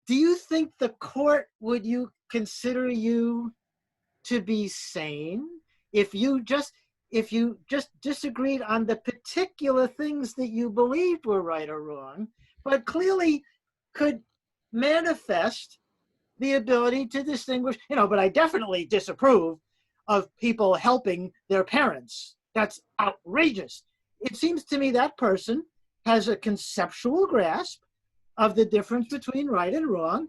do you think the court would consider you to be sane if you just disagreed on the particular things that you believed were right or wrong, but clearly could manifest the ability to distinguish, but I definitely disapprove of people helping their parents. That's outrageous. It seems to me that person has a conceptual grasp of the difference between right and wrong,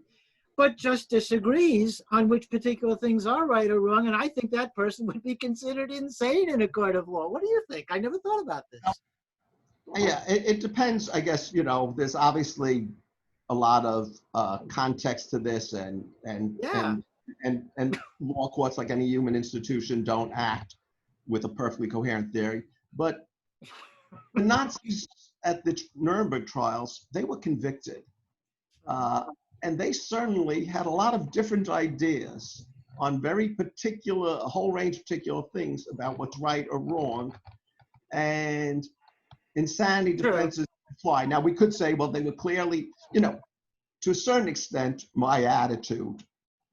but just disagrees on which particular things are right or wrong. And I think that person would be considered insane in a court of law. What do you think? I never thought about this. Yeah, it depends. I guess, there's obviously a lot of context to this, and law courts, like any human institution, don't act with a perfectly coherent theory. But the Nazis at the Nuremberg trials, they were convicted. And they certainly had a lot of different ideas on a whole range of particular things about what's right or wrong. And insanity defenses apply. Now, we could say, well, they were clearly, to a certain extent, my attitude,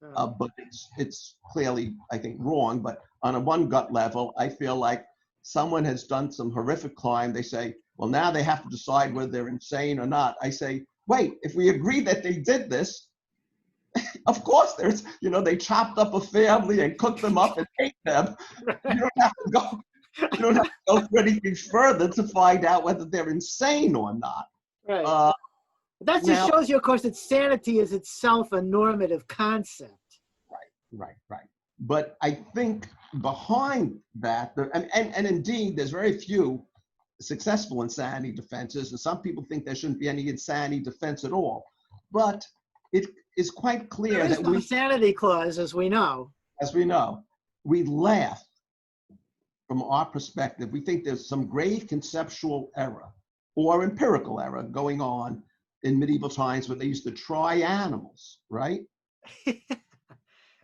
but it's clearly, I think, wrong. But on a one gut level, I feel like someone has done some horrific crime. They say, well, now they have to decide whether they're insane or not. I say, wait, if we agree that they did this, of course they chopped up a family and cooked them up and ate them. You don't have to go through anything further to find out whether they're insane or not. Right. That just shows you, of course, that sanity is itself a normative concept. Right. But I think behind that, and indeed, there's very few successful insanity defenses, and some people think there shouldn't be any insanity defense at all. But it is quite clear that we sanity clause, as we know. We laugh from our perspective. We think there's some grave conceptual error or empirical error going on in medieval times where they used to try animals, right?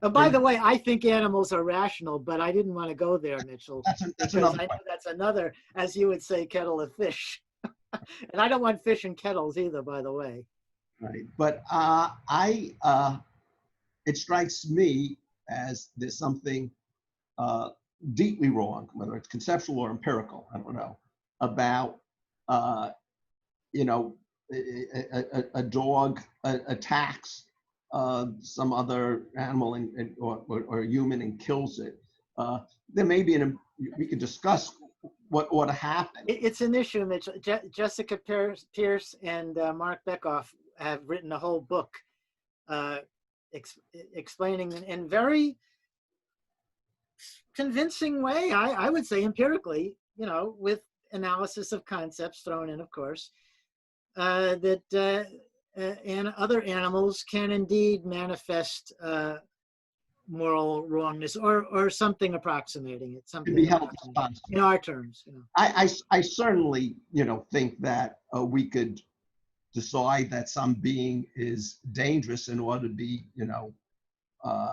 By the way, I think animals are rational, but I didn't want to go there, Mitchell. That's another I know that's another, as you would say, kettle of fish. And I don't want fish in kettles either, by the way. Right, but it strikes me as there's something deeply wrong, whether it's conceptual or empirical, I don't know, about a dog attacks some other animal or a human and kills it. There may be we could discuss what ought to happen. It's an issue, Mitch. Jessica Pierce and Mark Bekoff have written a whole book explaining in very convincing way, I would say empirically, with analysis of concepts thrown in, of course, that and other animals can indeed manifest moral wrongness or something approximating it, something to be held responsible in our terms. I certainly think that we could decide that some being is dangerous in order to be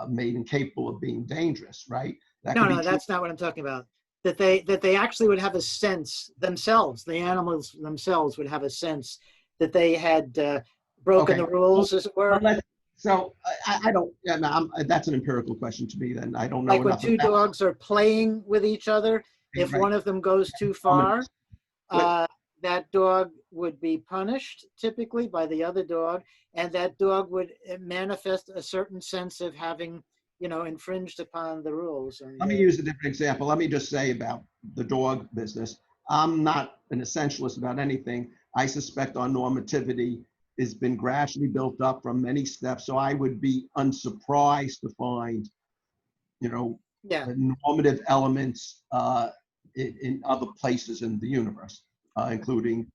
made incapable of being dangerous, right? No, that's not what I'm talking about. That they actually would have a sense themselves. The animals themselves would have a sense that they had broken the rules, as it were. So I don't. That's an empirical question to me. Then I don't know. Like when two dogs are playing with each other, if one of them goes too far, that dog would be punished typically by the other dog, and that dog would manifest a certain sense of having, infringed upon the rules. And, let me use a different example. Let me just say about the dog business. I'm not an essentialist about anything. I suspect our normativity has been gradually built up from many steps. So I would be unsurprised to find, normative elements in other places in the universe, including,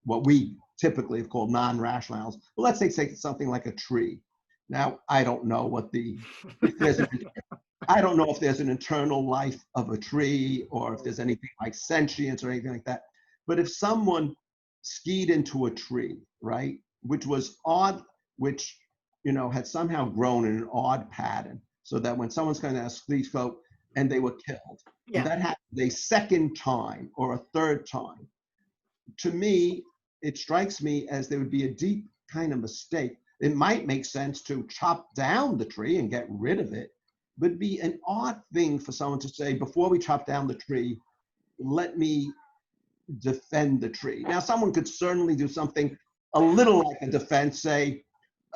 what we typically have called non-rationals. Well, let's say something like a tree. Now, I don't know I don't know if there's an internal life of a tree or if there's anything like sentience or anything like that. But if someone skied into a tree, right, which was odd, which had somehow grown in an odd pattern, so that when someone's going to ask these folk and they were killed, and Yeah. that happened a second time or a third time, to me, it strikes me as there would be a deep kind of mistake. It might make sense to chop down the tree and get rid of it, but it'd be an odd thing for someone to say, before we chop down the tree, let me defend the tree. Now, someone could certainly do something a little like a defense, say,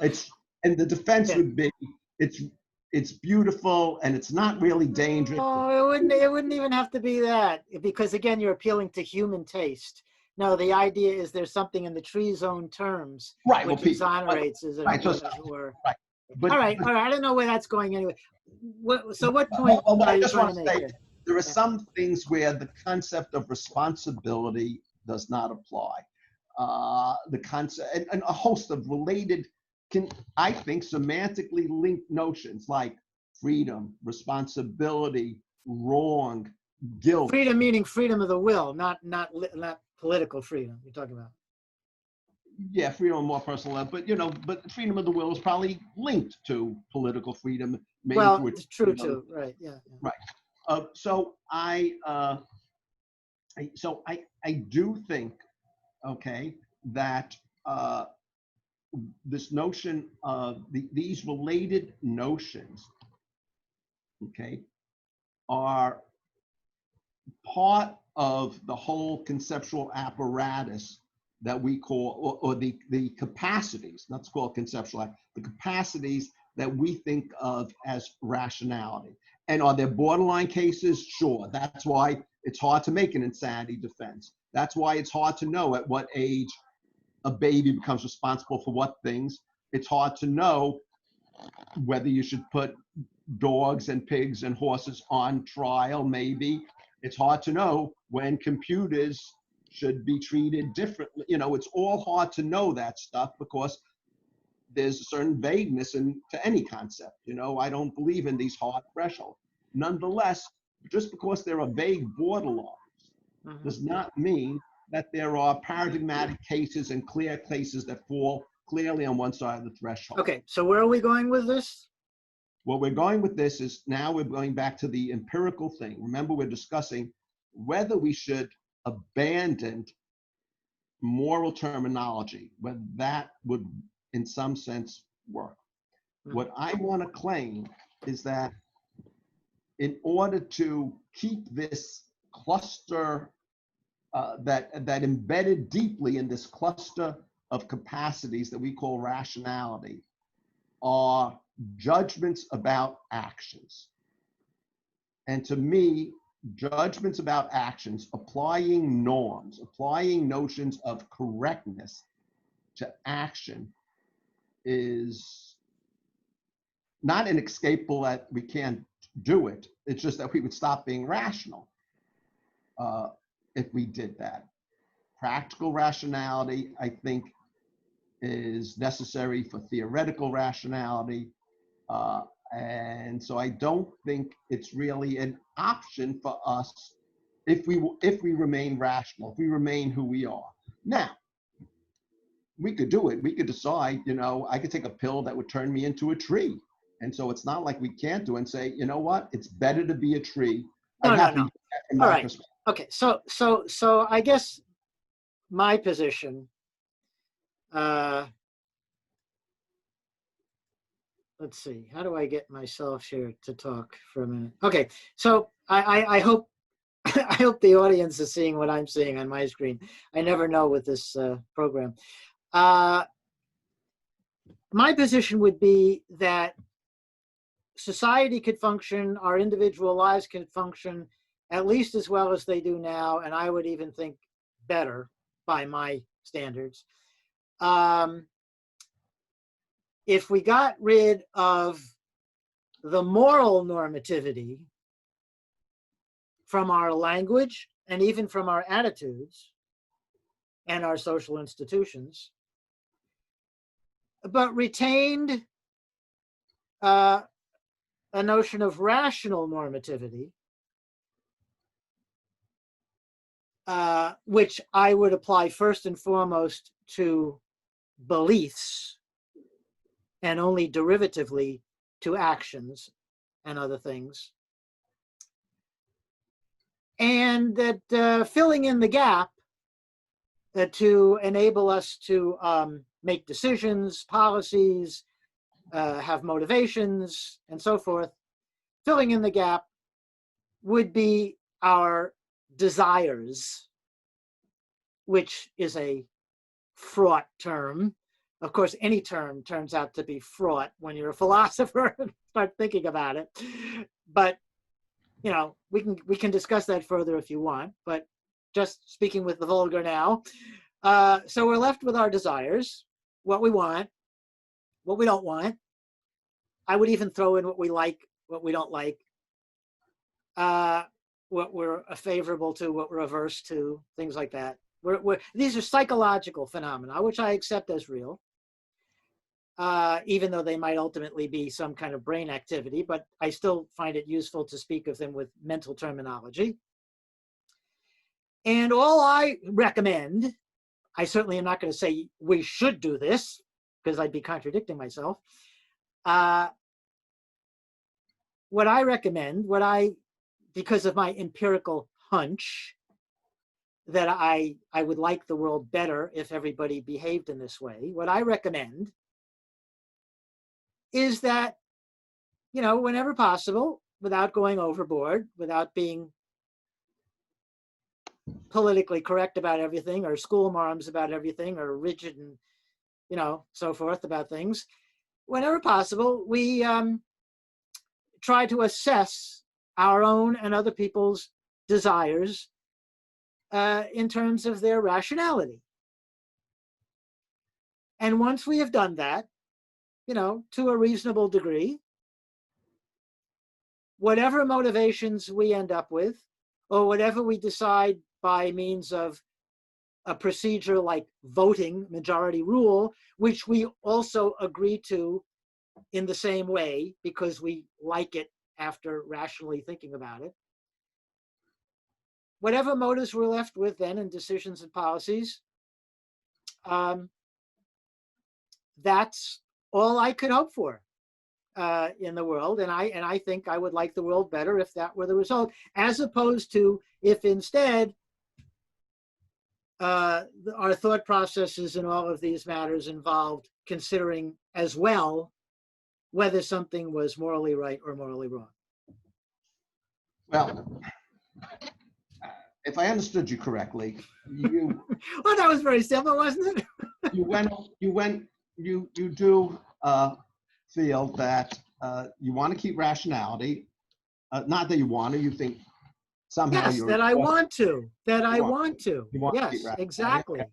and the defense Yeah. would be, it's beautiful and it's not really dangerous. Oh, it wouldn't even have to be that, because again, you're appealing to human taste. No, the idea is there's something in the tree's own terms Right. which Well, people, exonerates, as it right. So, were. right. But, All right. I don't know where that's going anyway. So what point what are I you just trying want to to make say, here? there are Yeah. some things where the concept of responsibility does not apply. The concept and a host of related, I think, semantically linked notions like freedom, responsibility, wrong, guilt. Freedom meaning freedom of the will, not political freedom you're talking about. Yeah, freedom of more personal life, but freedom of the will is probably linked to political freedom. Maybe Well, it's true too, right? Yeah. Right. So I do think, okay, that this notion of these related notions, okay, are part of the whole conceptual apparatus that we call, or the capacities, not to call it conceptual, the capacities that we think of as rationality. And are there borderline cases? Sure. That's why it's hard to make an insanity defense. That's why it's hard to know at what age a baby becomes responsible for what things. It's hard to know whether you should put dogs and pigs and horses on trial, maybe. It's hard to know when computers should be treated differently. It's all hard to know that stuff because there's a certain vagueness to any concept. I don't believe in these hard thresholds. Nonetheless, just because there are vague borderlines does not mean that there are paradigmatic cases and clear cases that fall clearly on one side of the threshold. Okay, so where are we going with this? What we're going with this is, now we're going back to the empirical thing. Remember, we're discussing whether we should abandon moral terminology, whether that would, in some sense, work. What I want to claim is that in order to keep this cluster, that embedded deeply in this cluster of capacities that we call rationality, are judgments about actions. And to me, judgments about actions, applying norms, applying notions of correctness to action, is not inescapable that we can't do it. It's just that we would stop being rational if we did that. Practical rationality, I think, is necessary for theoretical rationality. And so I don't think it's really an option for us if we remain rational, if we remain who we are. Now, we could do it. We could decide, I could take a pill that would turn me into a tree. And so it's not like we can't do it and say, you know what, it's better to be a tree. No. All right. Okay. So I guess my position, let's see, how do I get myself here to talk for a minute? Okay. So I hope, I hope the audience is seeing what I'm seeing on my screen. I never know with this program. My position would be that society could function, our individual lives could function at least as well as they do now, and I would even think better by my standards, if we got rid of the moral normativity from our language and even from our attitudes and our social institutions, but retained a notion of rational normativity, which I would apply first and foremost to beliefs and only derivatively to actions and other things. And that filling in the gap to enable us to make decisions, policies, have motivations, and so forth, filling in the gap would be our desires, which is a fraught term. Of course, any term turns out to be fraught when you're a philosopher and start thinking about it. But, you know, we can discuss that further if you want, but just speaking with the vulgar now. So we're left with our desires, what we want, what we don't want. I would even throw in what we like, what we don't like, what we're favorable to, what we're averse to, things like that. These are psychological phenomena, which I accept as real, even though they might ultimately be some kind of brain activity, but I still find it useful to speak of them with mental terminology. And all I recommend, I certainly am not going to say we should do this, because I'd be contradicting myself. What I recommend, because of my empirical hunch that I would like the world better if everybody behaved in this way, what I recommend is that, you know, whenever possible, without going overboard, without being politically correct about everything, or school marms about everything, or rigid and, you know, so forth about things, whenever possible, we try to assess our own and other people's desires in terms of their rationality. And once we have done that, you know, to a reasonable degree, whatever motivations we end up with, or whatever we decide by means of a procedure like voting, majority rule, which we also agree to in the same way because we like it after rationally thinking about it. Whatever motives we're left with then in decisions and policies, that's all I could hope for in the world. And I think I would like the world better if that were the result, as opposed to if instead our thought processes in all of these matters involved considering as well whether something was morally right or morally wrong. Well, if I understood you correctly, you well, that was very simple, wasn't it? you do feel that you want to keep rationality. Not that you want to, you think somehow yes, you're. that I want to. That I want to. You want to keep Yes, rationality. exactly. Okay.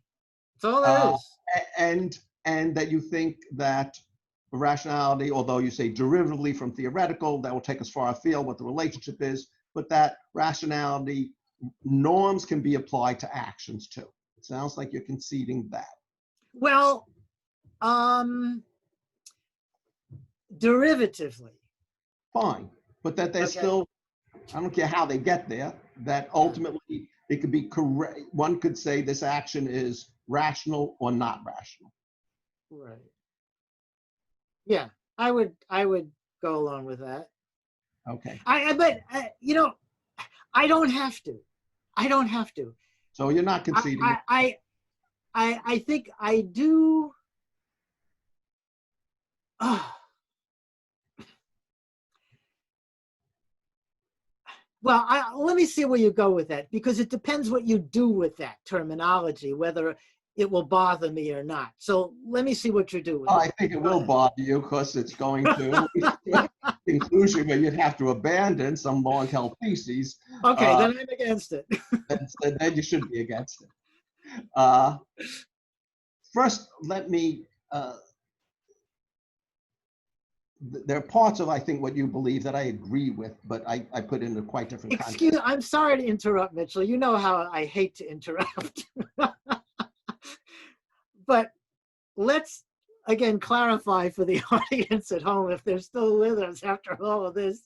That's all there is. And that you think that rationality, although you say derivatively from theoretical, that will take us far afield what the relationship is, but that rationality norms can be applied to actions too. It sounds like you're conceding that. Well, derivatively. Fine, but that they're still, I don't care how they get there, that ultimately it could be correct. One could say this action is rational or not rational. Right. Yeah, I would go along with that. Okay. But you know, I don't have to. So you're not conceding. I think I do. Well, let me see where you go with that, because it depends what you do with that terminology, whether it will bother me or not. So let me see what you do with it. I think it will bother you because it's going to conclusion where you'd have to abandon some long-held theses. Okay, then I'm against it. then you should be against it. First, let me. There are parts of, I think, what you believe that I agree with, but I put in a quite different context. I'm sorry to interrupt, Mitchell. You know how I hate to interrupt. But let's, again, clarify for the audience at home, if they're still with us after all of this.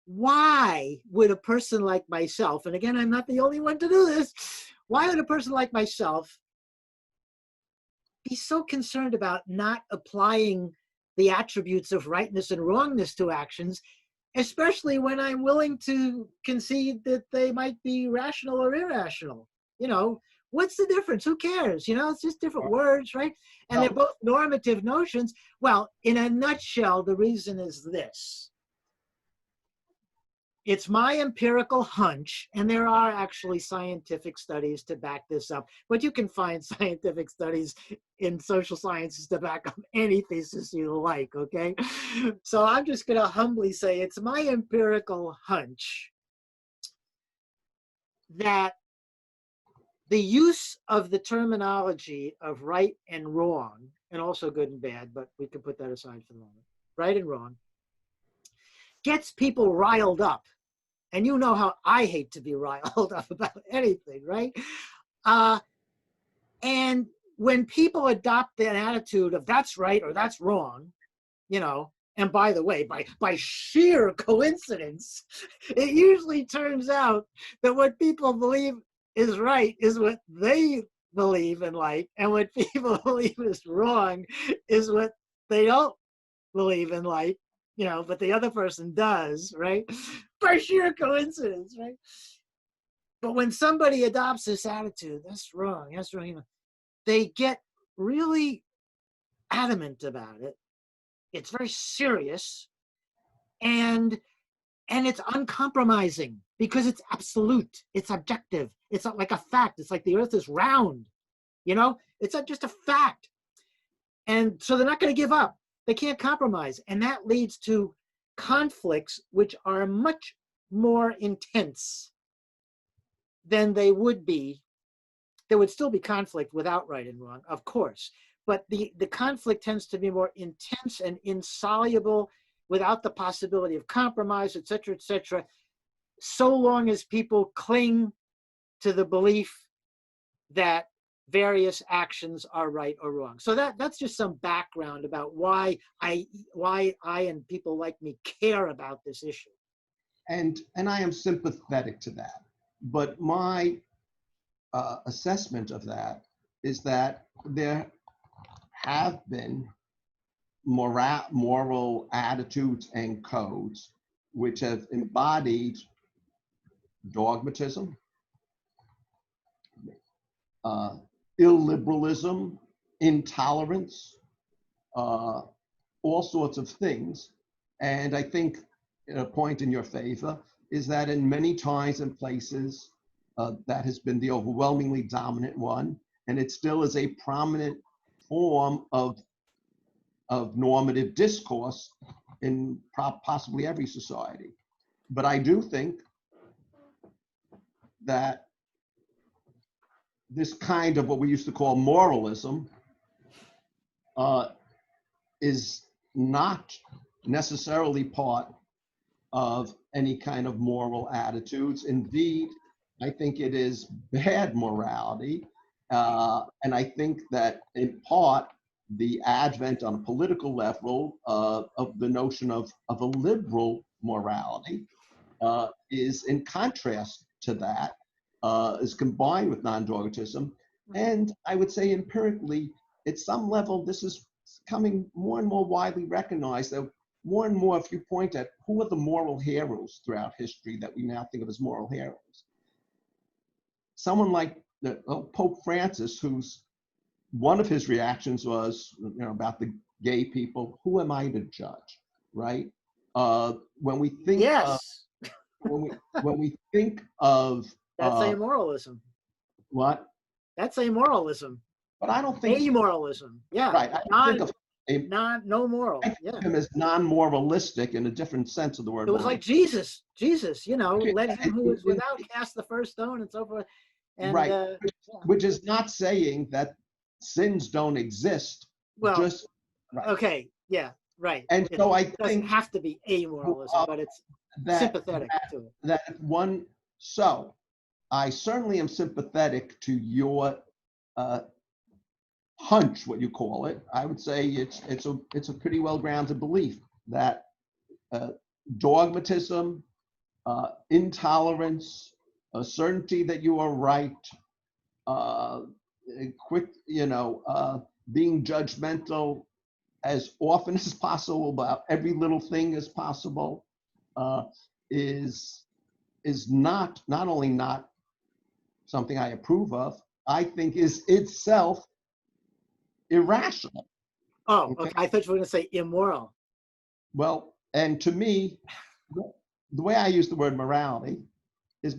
Why would a person like myself, and again, I'm not the only one to do this, why would a person like myself be so concerned about not applying the attributes of rightness and wrongness to actions, especially when I'm willing to concede that they might be rational or irrational? You know, what's the difference? Who cares? You know, it's just different words, right? And they're both normative notions. Well, in a nutshell, the reason is this. It's my empirical hunch, and there are actually scientific studies to back this up, but you can find scientific studies in social sciences to back up any thesis you like, okay? So I'm just going to humbly say it's my empirical hunch that the use of the terminology of right and wrong, and also good and bad, but we can put that aside for the moment, right and wrong, gets people riled up. And you know how I hate to be riled up about anything, right? And when people adopt an attitude of that's right or that's wrong, you know, and by the way, by sheer coincidence, it usually turns out that what people believe is right is what they believe and like, and what people believe is wrong is what they don't believe and like, you know, but the other person does, right? By sheer coincidence, right? But when somebody adopts this attitude, that's wrong, you know, they get really adamant about it. It's very serious, and it's uncompromising because it's absolute, it's objective, it's not like a fact. It's like the earth is round, you know, it's not just a fact. And so they're not going to give up. They can't compromise. And that leads to conflicts which are much more intense than they would be. There would still be conflict without right and wrong, of course. But the conflict tends to be more intense and insoluble without the possibility of compromise, et cetera, so long as people cling to the belief that various actions are right or wrong. So that's just some background about why I and people like me care about this issue. And I am sympathetic to that. But my assessment of that is that there have been moral attitudes and codes which have embodied dogmatism, illiberalism, intolerance, all sorts of things. And I think a point in your favor is that in many times and places, that has been the overwhelmingly dominant one, and it still is a prominent form of normative discourse in possibly every society. But I do think that this kind of what we used to call moralism is not necessarily part of any kind of moral attitudes. Indeed, I think it is bad morality. And I think that in part, the advent on a political level of the notion of a liberal morality is in contrast to that, is combined with non-dogmatism. And I would say empirically, at some level, this is becoming more and more widely recognized that more and more, if you point at who are the moral heroes throughout history that we now think of as moral heroes, someone like Pope Francis, who's one of his reactions was, you know, about the gay people. Who am I to judge, right? When we think Yes, when we think of that's amoralism. What? That's amoralism. But I don't think amoralism. Yeah, right. I think of no moral. I think of him as non-moralistic in a different sense of the word. It was like Jesus, you know, let him who was without cast the first stone and so forth. And, right, which is not saying that sins don't exist. Well, just right. Okay, yeah, right. And so I think it doesn't have to be amoralism, but it's sympathetic to it. That one. So I certainly am sympathetic to your hunch, what you call it. I would say it's a pretty well-grounded belief that dogmatism, intolerance, a certainty that you are right, quick, being judgmental as often as possible about every little thing as possible is not only not something I approve of, I think is itself irrational. Oh, Okay. okay. I thought you were going to say immoral. Well, and to me, the way I use the word morality is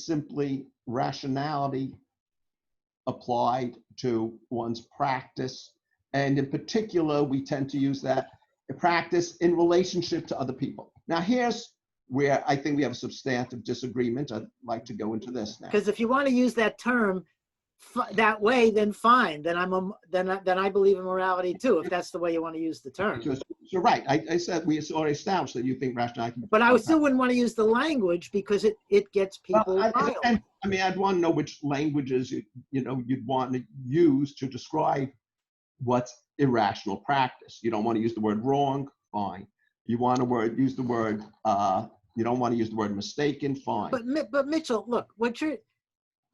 simply rationality applied to one's practice. And in particular, we tend to use that practice in relationship to other people. Now, here's where I think we have a substantive disagreement. I'd like to go into this now. Because if you want to use that term that way, then fine. Then then I believe in morality too, if that's the way you want to use the term. So right, I said we already established that you think rationality. But I still wouldn't want to use the language because it gets people riled. I mean, I'd want to know which languages you'd want to use to describe what's irrational practice. You don't want to use the word wrong, fine. You want to use the word. You don't want to use the word mistaken, fine. But Mitchell, look,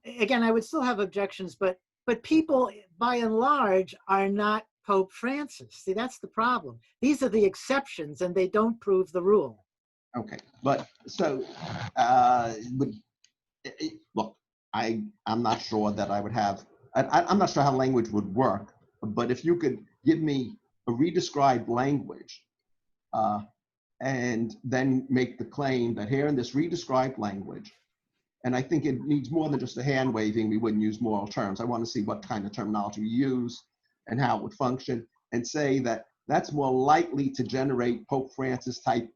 again, I would still have objections, but people by and large are not Pope Francis. See, that's the problem. These are the exceptions, and they don't prove the rule. Okay, but so look, I'm not sure that I would have. I'm not sure how language would work. But if you could give me a redescribed language, and then make the claim that here in this redescribed language, and I think it needs more than just a hand waving, we wouldn't use moral terms. I want to see what kind of terminology we use and how it would function, and say that that's more likely to generate Pope Francis type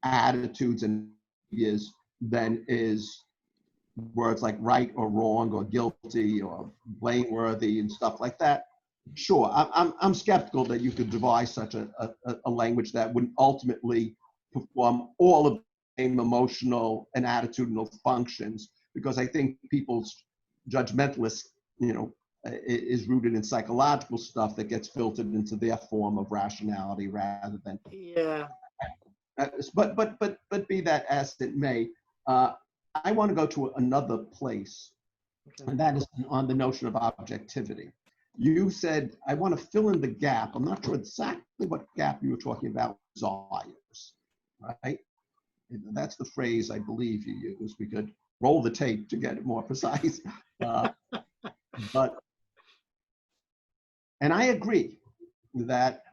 attitudes and ideas than is words like right or wrong or guilty or blameworthy and stuff like that. Sure, I'm skeptical that you could devise such a language that would ultimately perform all of the same emotional and attitudinal functions, because I think people's judgmentalist, is rooted in psychological stuff that gets filtered into their form of rationality rather than. Yeah. But be that as it may, I want to go to another place, and that is on the notion of objectivity. You said, I want to fill in the gap. I'm not sure exactly what gap you were talking about, desires, right? That's the phrase I believe you used. We could roll the tape to get it more precise. And I agree that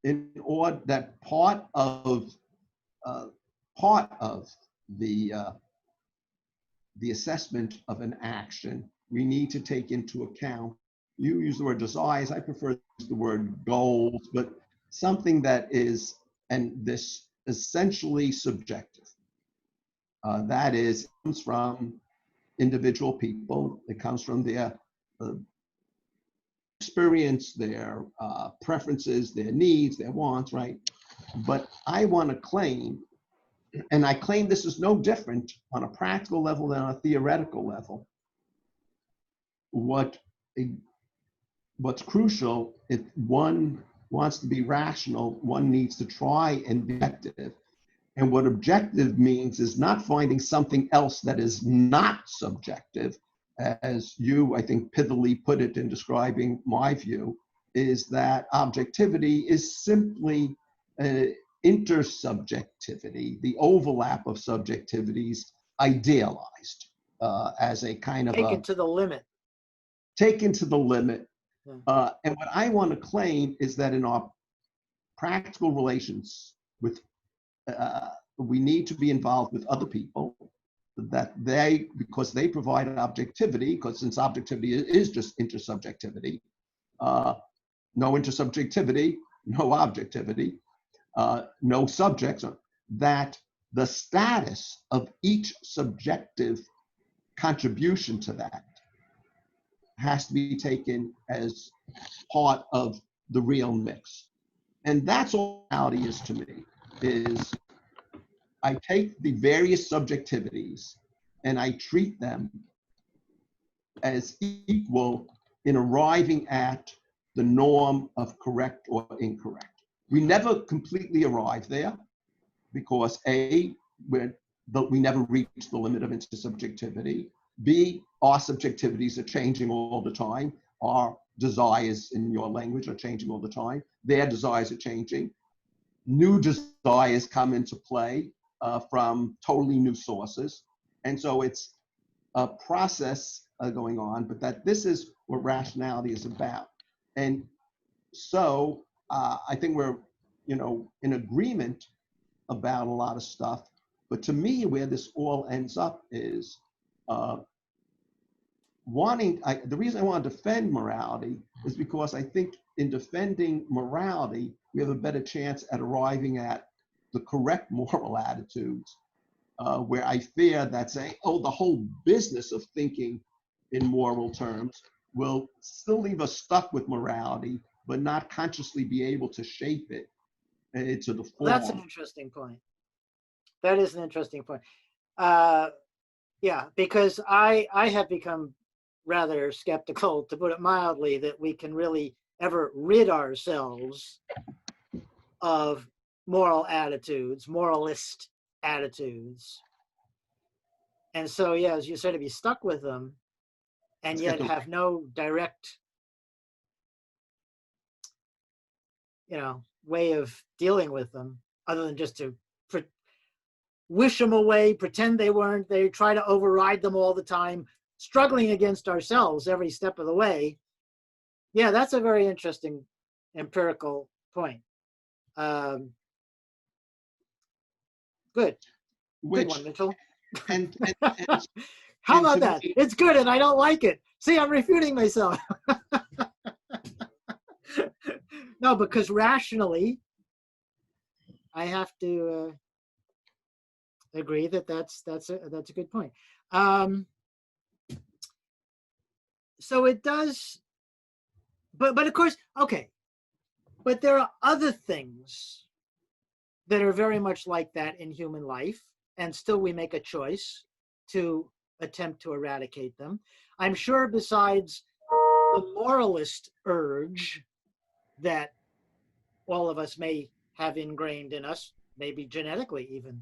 that part of the assessment of an action, we need to take into account. You use the word desires. I prefer to use the word goals, but something that is, and this essentially subjective. That is, comes from individual people. It comes from their experience, their preferences, their needs, their wants, right? But I want to claim, and I claim this is no different on a practical level than on a theoretical level. What's crucial, if one wants to be rational, one needs to try and be objective. And what objective means is not finding something else that is not subjective, as you, I think, pithily put it in describing my view, is that objectivity is simply intersubjectivity, the overlap of subjectivities idealized as a kind of taken to the limit. Taken to the limit. And what I want to claim is that in our practical relations with, we need to be involved with other people, that because they provide an objectivity, because since objectivity is just intersubjectivity, no intersubjectivity, no objectivity, no subjects, that the status of each subjective contribution to that has to be taken as part of the real mix. And that's all reality is to me, is I take the various subjectivities and I treat them as equal in arriving at the norm of correct or incorrect. We never completely arrive there because A, we never reach the limit of intersubjectivity. B, our subjectivities are changing all the time. Our desires in your language are changing all the time. Their desires are changing. New desires come into play from totally new sources. And so it's a process going on, but that this is what rationality is about. And so I think we're, in agreement about a lot of stuff. But to me, where this all ends up is the reason I want to defend morality is because I think in defending morality, we have a better chance at arriving at the correct moral attitudes, where I fear that saying, oh, the whole business of thinking in moral terms will still leave us stuck with morality, but not consciously be able to shape it to the form. That's an interesting point. That is an interesting point. Yeah, because I have become rather skeptical, to put it mildly, that we can really ever rid ourselves of moral attitudes, moralist attitudes. And so, yeah, as you said, to be stuck with them and yet have no direct, way of dealing with them other than just to wish them away, pretend they weren't there, try to override them all the time, struggling against ourselves every step of the way. Yeah, that's a very interesting empirical point. Good. Good one, Mitchell. And how about that? It's good and I don't like it. See, I'm refuting myself. No, because rationally, I have to agree that that's a good point. So it does, but of course, okay. But there are other things that are very much like that in human life, and still we make a choice to attempt to eradicate them. I'm sure besides the moralist urge that all of us may have ingrained in us, maybe genetically even,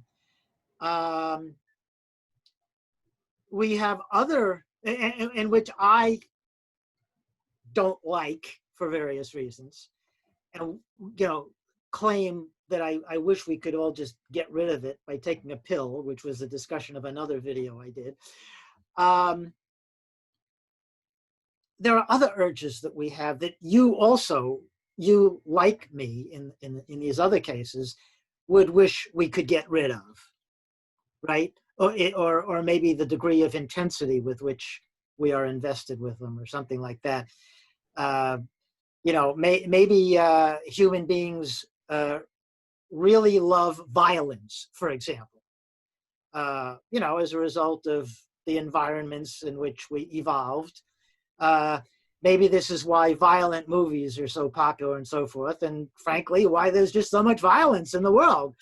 we have other, in which I don't like for various reasons, and claim that I wish we could all just get rid of it by taking a pill, which was a discussion of another video I did. There are other urges that we have that you like me in these other cases would wish we could get rid of, right? Or maybe the degree of intensity with which we are invested with them, or something like that. Maybe human beings really love violence, for example. As a result of the environments in which we evolved. Maybe this is why violent movies are so popular and so forth, and frankly, why there's just so much violence in the world,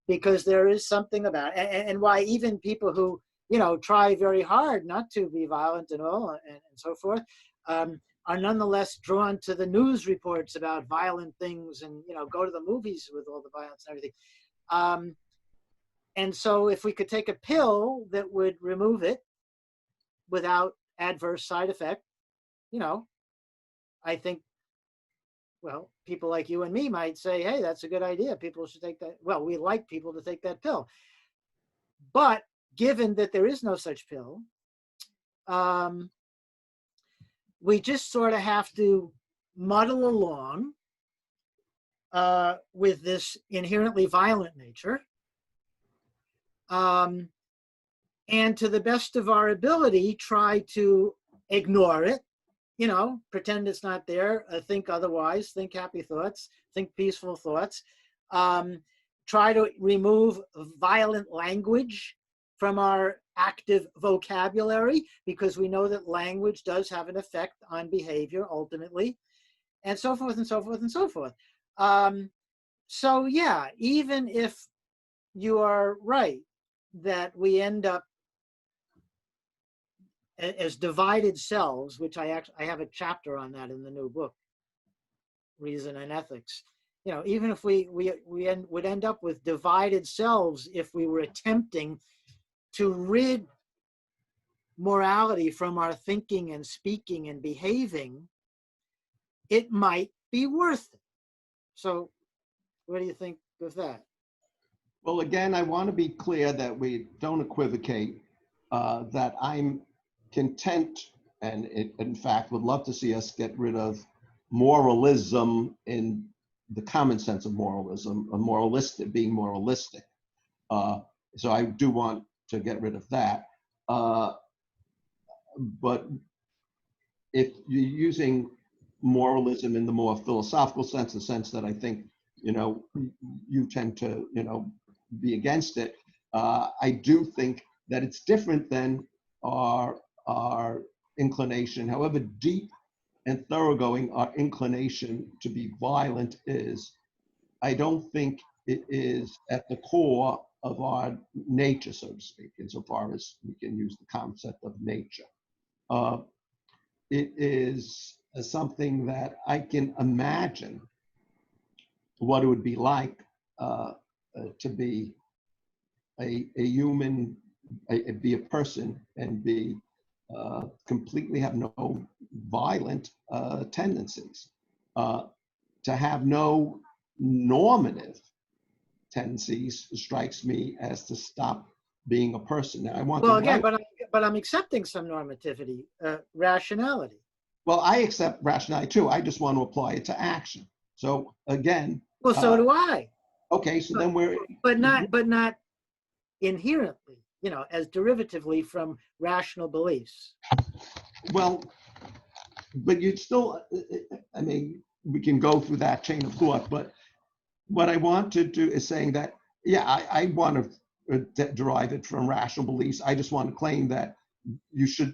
because there is something about it, and why even people who, try very hard not to be violent and all, and so forth, are nonetheless drawn to the news reports about violent things and, go to the movies with all the violence and everything. And so if we could take a pill that would remove it without adverse side effect, I think, well, people like you and me might say, hey, that's a good idea. People should take that. Well, we like people to take that pill. But given that there is no such pill, we just sort of have to muddle along with this inherently violent nature. And to the best of our ability, try to ignore it, pretend it's not there, think otherwise, think happy thoughts, think peaceful thoughts, try to remove violent language from our active vocabulary, because we know that language does have an effect on behavior ultimately, and so forth and so forth and so forth. So yeah, even if you are right that we end up as divided selves, which I have a chapter on that in the new book, Reason and Ethics. Even if we would end up with divided selves if we were attempting to rid morality from our thinking and speaking and behaving, it might be worth it. So what do you think of that? Well, again, I want to be clear that we don't equivocate, that I'm content and in fact would love to see us get rid of moralism in the common sense of moralism, a moralistic, being moralistic. So I do want to get rid of that. But if you're using moralism in the more philosophical sense, the sense that I think, you tend to, be against it, I do think that it's different than our inclination, however deep and thoroughgoing our inclination to be violent is. I don't think it is at the core of our nature, so to speak, insofar as we can use the concept of nature. It is something that I can imagine what it would be like to be a human, be a person, and be completely have no violent tendencies, to have no normative tendencies strikes me as to stop being a person. Now, I want Well, to again, but I'm accepting some normativity, rationality. Well, I accept rationality too. I just want to apply it to action. So again, Well, so do I. Okay, so then we're but not inherently, as derivatively from rational beliefs. Well, but you'd still, I mean, we can go through that chain of thought, but what I want to do is saying that, yeah, I want to derive it from rational beliefs. I just want to claim that you should,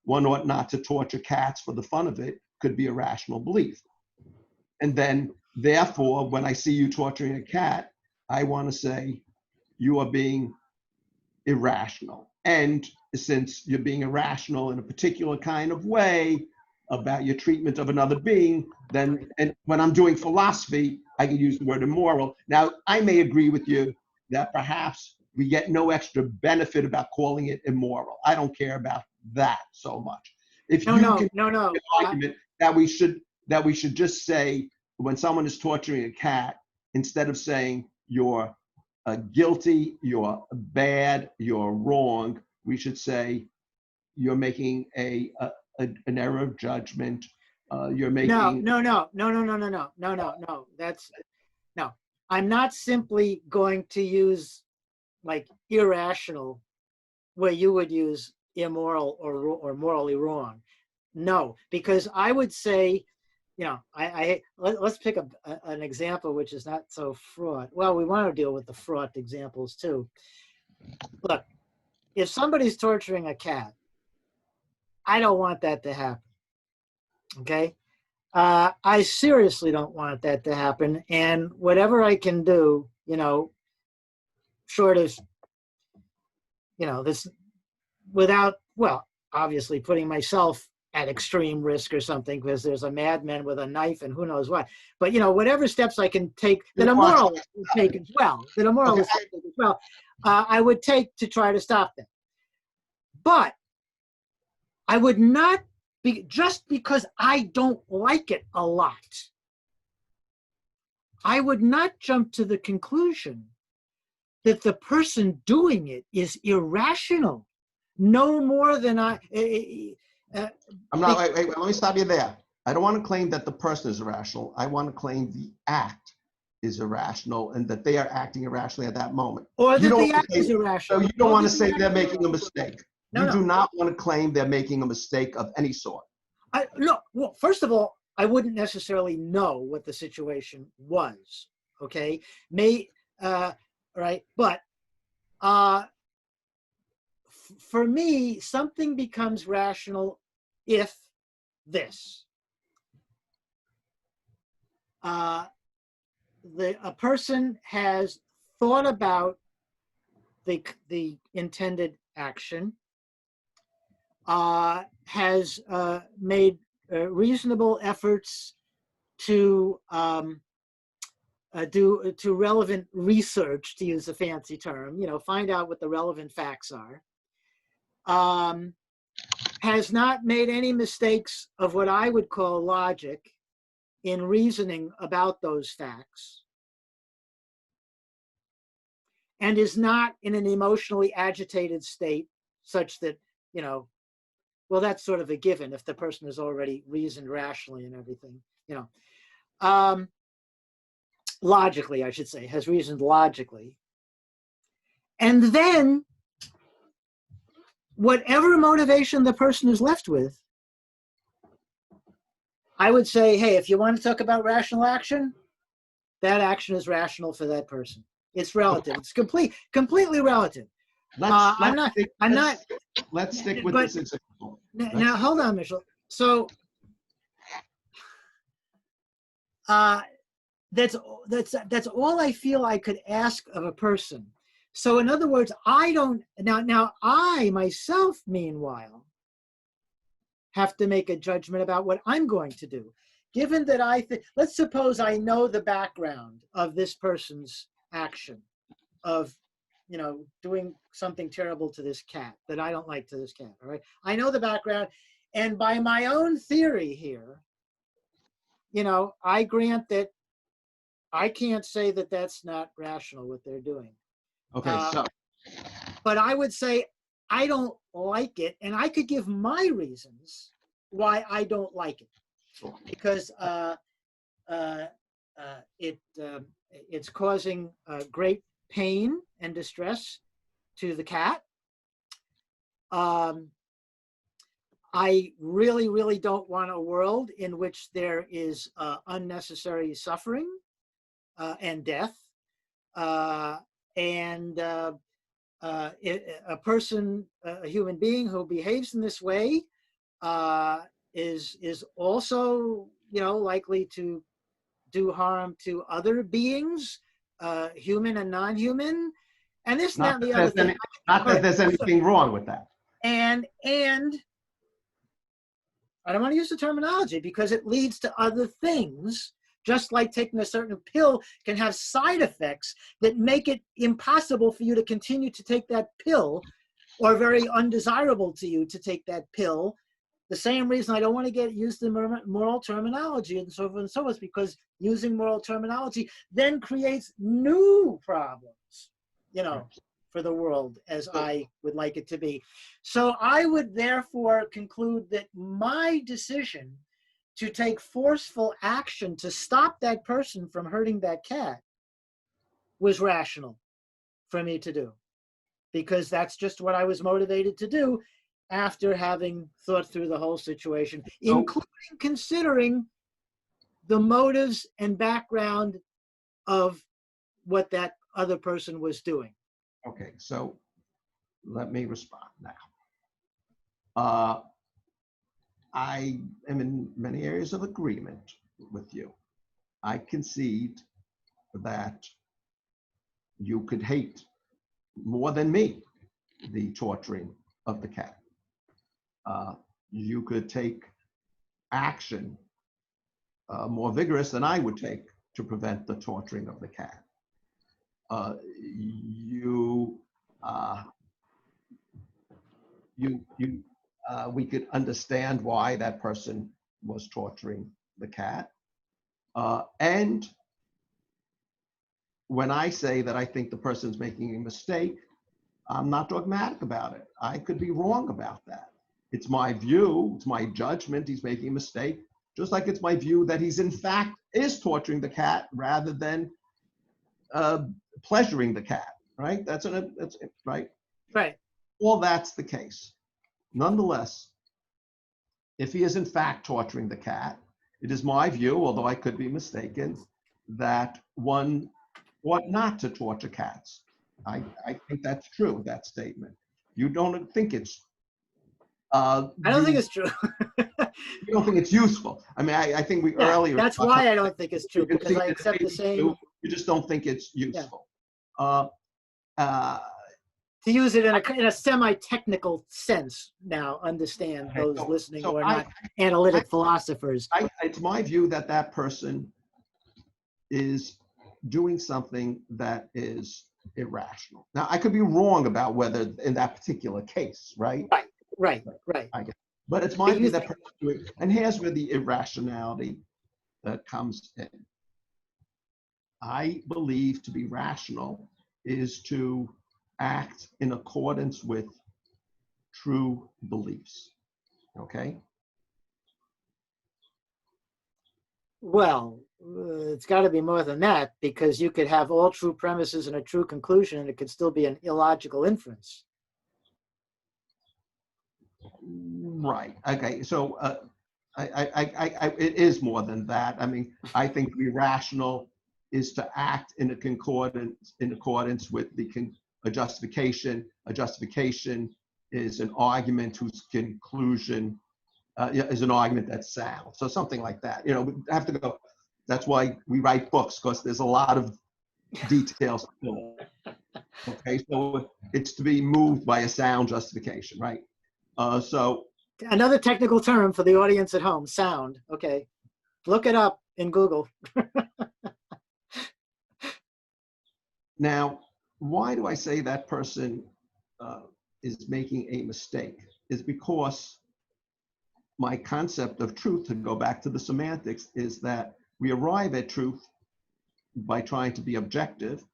one ought not to torture cats for the fun of it could be a rational belief. And then, therefore, when I see you torturing a cat, I want to say you are being irrational. And since you're being irrational in a particular kind of way about your treatment of another being, then, and when I'm doing philosophy, I can use the word immoral. Now, I may agree with you that perhaps we get no extra benefit about calling it immoral. I don't care about that so much. If no, you no, can no, no. make an argument that we should just say when someone is torturing a cat, instead of saying you're guilty, you're bad, you're wrong, we should say you're making an error of judgment. You're making No. That's no. I'm not simply going to use like irrational where you would use immoral or morally wrong. No, because I would say, let's pick an example which is not so fraught. Well, we want to deal with the fraught examples too. Look, if somebody's torturing a cat, I don't want that to happen. Okay? I seriously don't want that to happen. And whatever I can do, short of, this without, well, obviously putting myself at extreme risk or something because there's a madman with a knife and who knows what. But, whatever steps I can take that a moralist would take as well, I would take to try to stop them. But I would not be, just because I don't like it a lot, I would not jump to the conclusion that the person doing it is irrational, no more than I'm not, wait, let me stop you there. I don't want to claim that the person is irrational. I want to claim the act is irrational and that they are acting irrationally at that moment. Or that the act is irrational. So you don't want to say they're making a mistake. You do not want to claim they're making a mistake of any sort. No, well, first of all, I wouldn't necessarily know what the situation was, okay? Right, but for me, something becomes rational if this. A person has thought about the intended action, has made reasonable efforts to do relevant research, to use a fancy term, find out what the relevant facts are, has not made any mistakes of what I would call logic, in reasoning about those facts and is not in an emotionally agitated state such that, well, that's sort of a given if the person has already reasoned rationally and everything, logically, I should say, has reasoned logically. And then whatever motivation the person is left with, I would say, hey, if you want to talk about rational action, that action is rational for that person. It's relative. It's completely relative. Let's stick with this example. Now, hold on, Mitchell. So that's all I feel I could ask of a person. So in other words, I myself, meanwhile, have to make a judgment about what I'm going to do. Given that let's suppose I know the background of this person's action of, doing something terrible to this cat that I don't like to this cat, all right? I know the background, and by my own theory here, I grant that I can't say that that's not rational what they're doing. Okay, but I would say I don't like it, and I could give my reasons why I don't like it. Sure. Because it's causing great pain and distress to the cat. I really, really don't want a world in which there is unnecessary suffering and death. A person, a human being who behaves in this way is also, likely to do harm to other beings, human and non-human. And this, not that, the other thing. Not that there's anything wrong with that. And I don't want to use the terminology because it leads to other things, just like taking a certain pill can have side effects that make it impossible for you to continue to take that pill, or very undesirable to you to take that pill. The same reason I don't want to use the moral terminology and so forth and so forth, because using moral terminology then creates new problems, for the world as I would like it to be. So I would therefore conclude that my decision to take forceful action to stop that person from hurting that cat was rational for me to do, because that's just what I was motivated to do after having thought through the whole situation, including considering the motives and background of what that other person was doing. Okay, so let me respond now. I am in many areas of agreement with you. I concede that you could hate more than me the torturing of the cat. You could take action more vigorous than I would take to prevent the torturing of the cat. We could understand why that person was torturing the cat. And when I say that I think the person's making a mistake, I'm not dogmatic about it. I could be wrong about that. It's my view, it's my judgment, he's making a mistake, just like it's my view that he's in fact is torturing the cat rather than pleasuring the cat, right? That's right. Right. All that's the case. Nonetheless, if he is in fact torturing the cat, it is my view, although I could be mistaken, that one ought not to torture cats. I think that's true, that statement. You don't think it's I don't think it's true. You don't think it's useful. I mean, I think earlier. That's why I don't think it's true, because I accept the same. You just don't think it's useful. Yeah. To use it in a semi-technical sense now, understand those listening who are not analytic philosophers. It's my view that that person is doing something that is irrational. Now, I could be wrong about whether in that particular case, right? Right. I guess. But it's my view that person, and here's where the irrationality that comes in. I believe to be rational is to act in accordance with true beliefs. Okay? Well, it's got to be more than that, because you could have all true premises and a true conclusion, and it could still be an illogical inference. Right. Okay. So it is more than that. I mean, I think to be rational is to act in accordance with a justification. A justification is an argument whose conclusion is an argument that's sound. So something like that. You know, we have to go. That's why we write books, because there's a lot of details. Okay, so it's to be moved by a sound justification, right? So another technical term for the audience at home, sound. Okay, look it up in Google. Now, why do I say that person is making a mistake? Is because my concept of truth, to go back to the semantics, is that we arrive at truth by trying to be objective.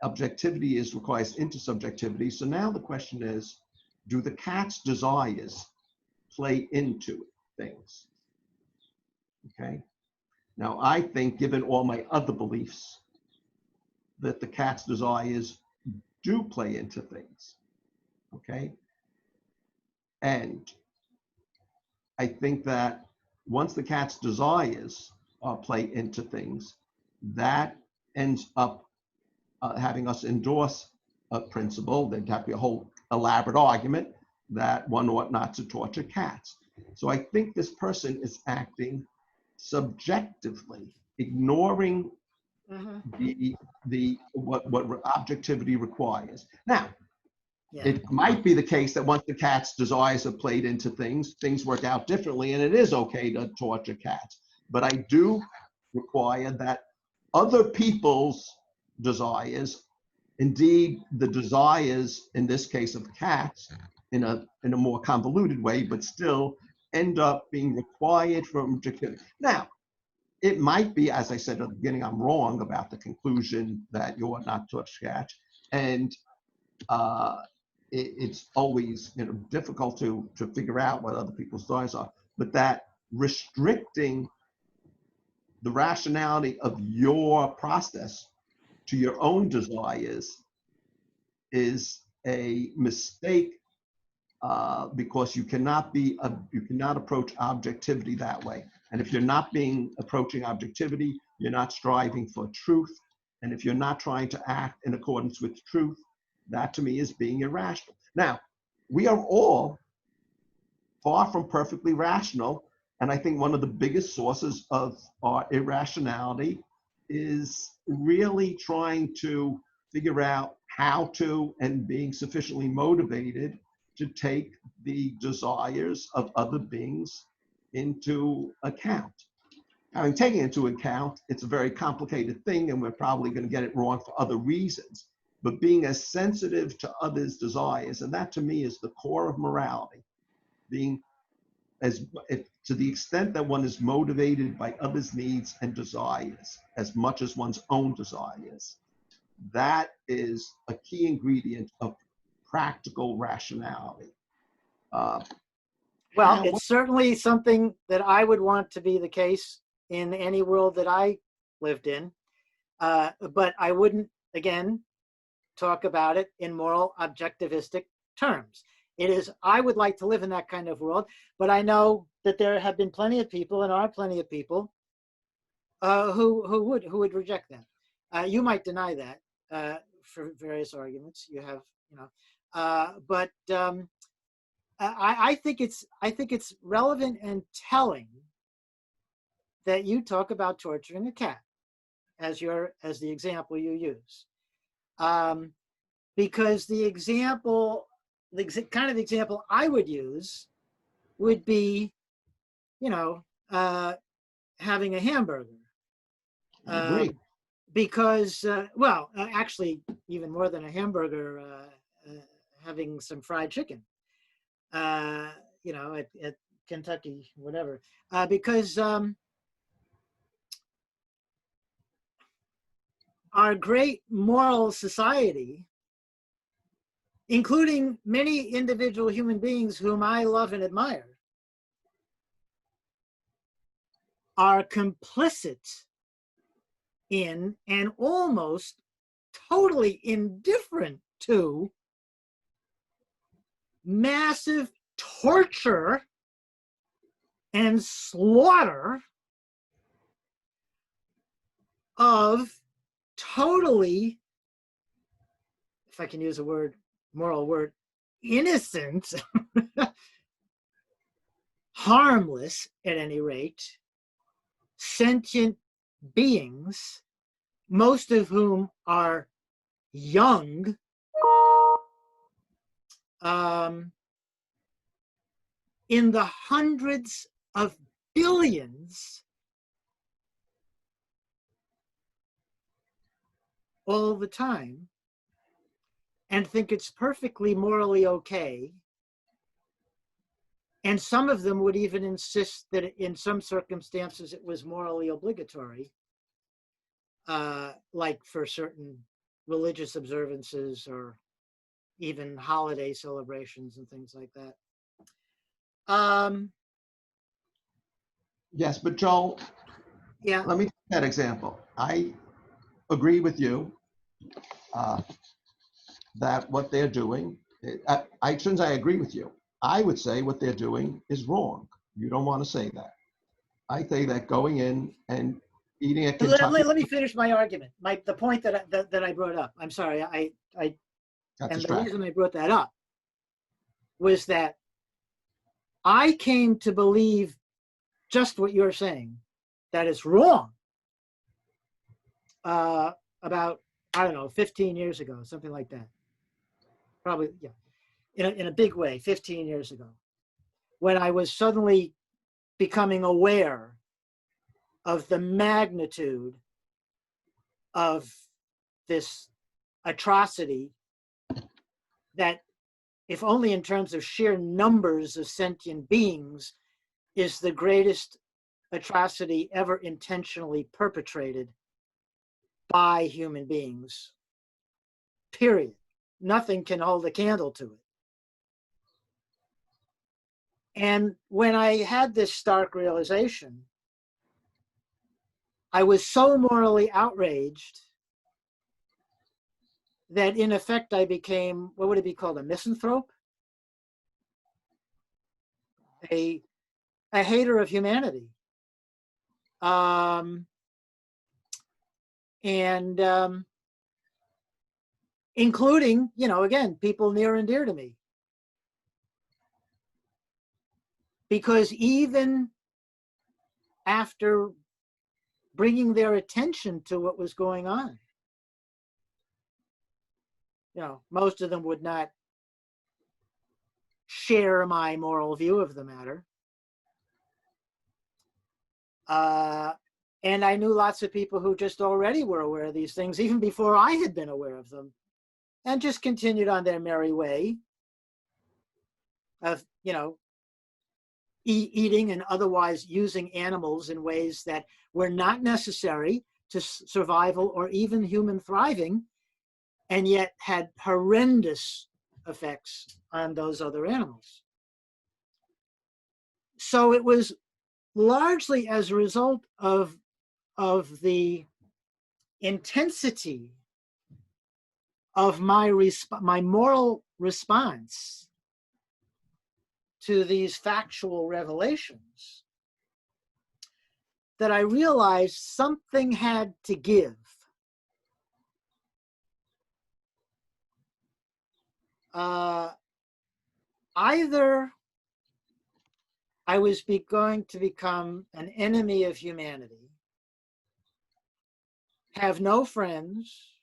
Objectivity requires intersubjectivity. So now the question is, do the cat's desires play into things? Okay. Now, I think, given all my other beliefs, that the cat's desires do play into things. Okay. And I think that once the cat's desires play into things, that ends up having us endorse a principle. There'd have to be a whole elaborate argument that one ought not to torture cats. So I think this person is acting subjectively, ignoring what objectivity requires. Now, it might be the case that once the cat's desires have played into things, things work out differently, and it is okay to torture cats. But I do require that other people's desires, indeed the desires in this case of cats, in a more convoluted way, but still end up being required for objectivity. Now, it might be, as I said at the beginning, I'm wrong about the conclusion that you ought not to touch cats, and it's always difficult to figure out what other people's desires are, but that restricting the rationality of your process to your own desires is a mistake, because you cannot approach objectivity that way. And if you're not approaching objectivity, you're not striving for truth. And if you're not trying to act in accordance with truth, that to me is being irrational. Now, we are all far from perfectly rational. And I think one of the biggest sources of our irrationality is really trying to figure out how to, and being sufficiently motivated to take the desires of other beings into account. Having taken it into account, it's a very complicated thing, and we're probably going to get it wrong for other reasons. But being as sensitive to others' desires, and that to me is the core of morality, being to the extent that one is motivated by others' needs and desires as much as one's own desires, that is a key ingredient of practical rationality. Well, it's certainly something that I would want to be the case in any world that I lived in. But I wouldn't, again, talk about it in moral objectivistic terms. It is, I would like to live in that kind of world, but I know that there have been plenty of people, and are plenty of people, who would reject that. You might deny that for various arguments you have, but I think it's relevant and telling that you talk about torturing a cat as the example you use, because the kind of example I would use would be, having a hamburger. Because, actually, even more than a hamburger, having some fried chicken, at Kentucky, whatever. Because our great moral society, including many individual human beings whom I love and admire, are complicit in and almost totally indifferent to massive torture and slaughter of totally, if I can use a word, moral word, innocent, harmless at any rate, sentient beings, most of whom are young, in the hundreds of billions all the time, and think it's perfectly morally okay. And some of them would even insist that in some circumstances it was morally obligatory, like for certain religious observances or even holiday celebrations and things like that. Yes, but Joel, Yeah. let me take that example. I agree with you that what they're doing, I shouldn't say I agree with you. I would say what they're doing is wrong. You don't want to say that. I say that going in and eating a Kentucky. Let me finish my argument. The point that I brought up. I'm sorry. And the reason I brought that up was that I came to believe just what you're saying, that it's wrong. About, I don't know, 15 years ago, something like that. Probably, yeah, in a big way, 15 years ago, when I was suddenly becoming aware of the magnitude of this atrocity that, if only in terms of sheer numbers of sentient beings, is the greatest atrocity ever intentionally perpetrated by human beings, period. Nothing can hold a candle to it. And when I had this stark realization, I was so morally outraged that in effect I became, what would it be called, a misanthrope? A hater of humanity. Including, again, people near and dear to me. Because even after bringing their attention to what was going on, most of them would not share my moral view of the matter. And I knew lots of people who just already were aware of these things, even before I had been aware of them, and just continued on their merry way of, eating and otherwise using animals in ways that were not necessary to survival or even human thriving, and yet had horrendous effects on those other animals. So it was largely as a result of the intensity of my moral response to these factual revelations that I realized something had to give. Either I was going to become an enemy of humanity, have no friends,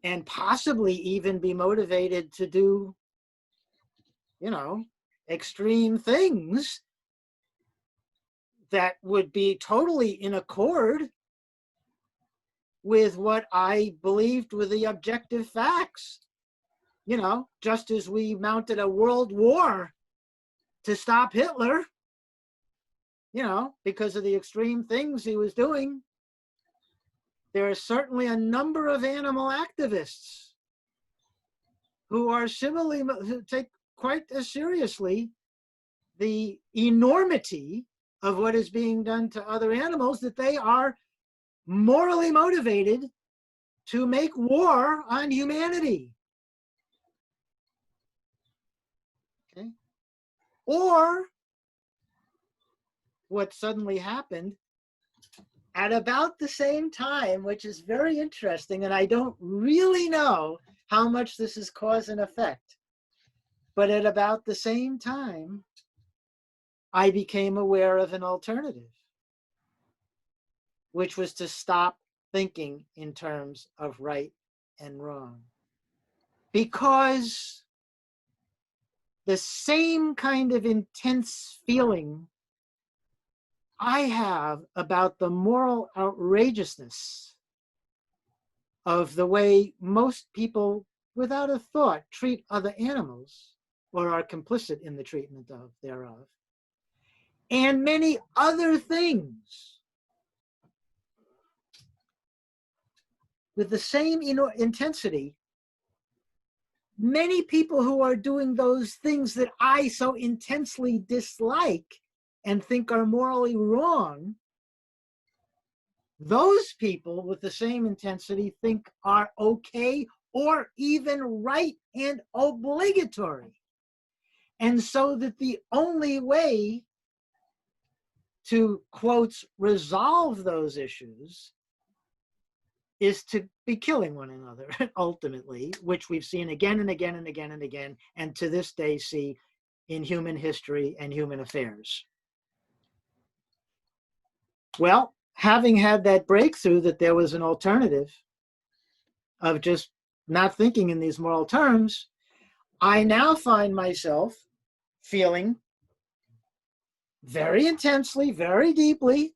and possibly even be motivated to do, extreme things that would be totally in accord with what I believed were the objective facts. Just as we mounted a world war to stop Hitler, because of the extreme things he was doing, there are certainly a number of animal activists who are similarly, who take quite as seriously the enormity of what is being done to other animals, that they are morally motivated to make war on humanity. Okay? Or what suddenly happened at about the same time, which is very interesting, and I don't really know how much this is cause and effect, but at about the same time, I became aware of an alternative, which was to stop thinking in terms of right and wrong. Because the same kind of intense feeling I have about the moral outrageousness of the way most people without a thought treat other animals or are complicit in the treatment thereof, and many other things with the same intensity. Many people who are doing those things that I so intensely dislike and think are morally wrong, those people with the same intensity think are okay or even right and obligatory. And so that the only way to, quotes, resolve those issues is to be killing one another, ultimately, which we've seen again and again and again and again, and to this day see in human history and human affairs. Well, having had that breakthrough that there was an alternative of just not thinking in these moral terms, I now find myself feeling very intensely, very deeply,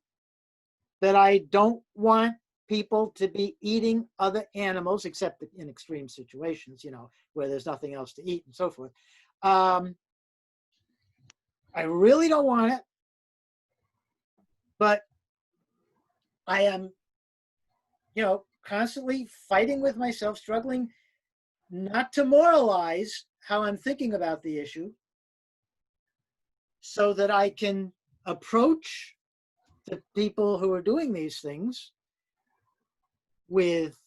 that I don't want people to be eating other animals, except in extreme situations, where there's nothing else to eat and so forth. I really don't want it, but I am, constantly fighting with myself, struggling not to moralize how I'm thinking about the issue, so that I can approach the people who are doing these things with,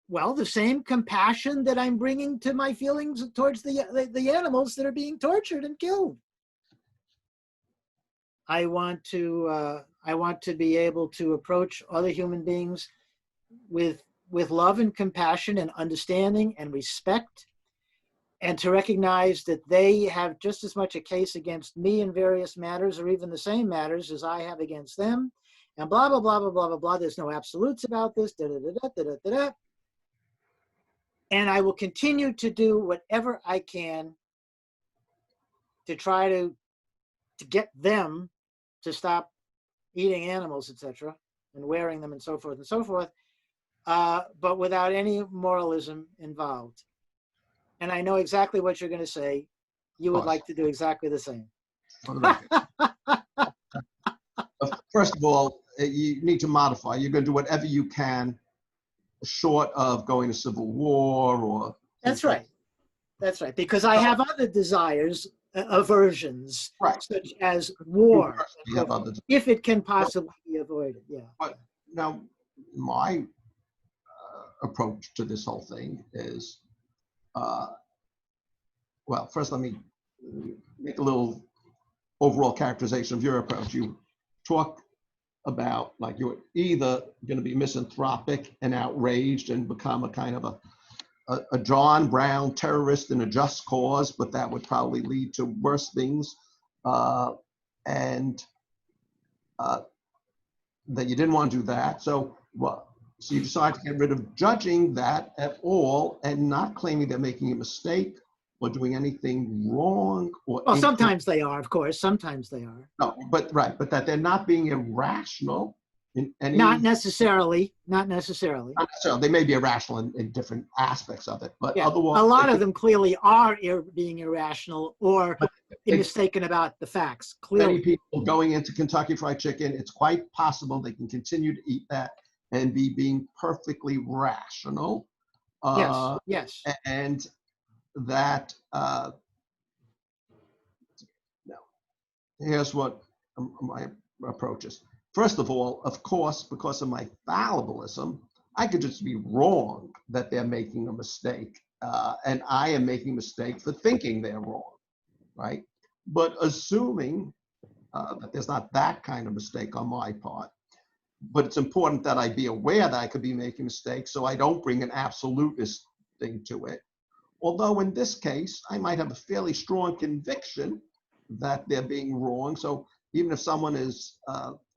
well, the same compassion that I'm bringing to my feelings towards the animals that are being tortured and killed. I want to be able to approach other human beings with love and compassion and understanding and respect, and to recognize that they have just as much a case against me in various matters, or even the same matters, as I have against them, and blah, blah, blah, blah, blah, blah, blah. There's no absolutes about this, da, da, da, da, da, da, da. And I will continue to do whatever I can to try to get them to stop eating animals, etc., and wearing them and so forth, but without any moralism involved. And I know exactly what you're going to say. You would like to do exactly the same. First of all, you need to modify. You're going to do whatever you can, short of going to civil war or. That's right. That's right. Because I have other desires, aversions, right, such as war, if it can possibly be avoided. Yeah. But now, my approach to this whole thing is, well, first let me make a little overall characterization of your approach. You talk about like you're either going to be misanthropic and outraged and become a kind of a John Brown terrorist in a just cause, but that would probably lead to worse things, and that you didn't want to do that. So you decide to get rid of judging that at all and not claiming they're making a mistake or doing anything wrong. Well, sometimes they are, of course. Sometimes they are. No, but that they're not being irrational in any. Not necessarily. Not necessarily. Not necessarily. They may be irrational in different aspects of it, but yeah, otherwise, a lot of them clearly are being irrational or mistaken about the facts, Many clearly. people going into Kentucky Fried Chicken, it's quite possible they can continue to eat that and be being perfectly rational. Yes, Uh, yes. and that, no, here's what my approach is. First of all, of course, because of my fallibilism, I could just be wrong that they're making a mistake. And I am making a mistake for thinking they're wrong, right? But assuming that there's not that kind of mistake on my part, but it's important that I be aware that I could be making mistakes so I don't bring an absolutist thing to it. Although in this case, I might have a fairly strong conviction that they're being wrong. So even if someone is,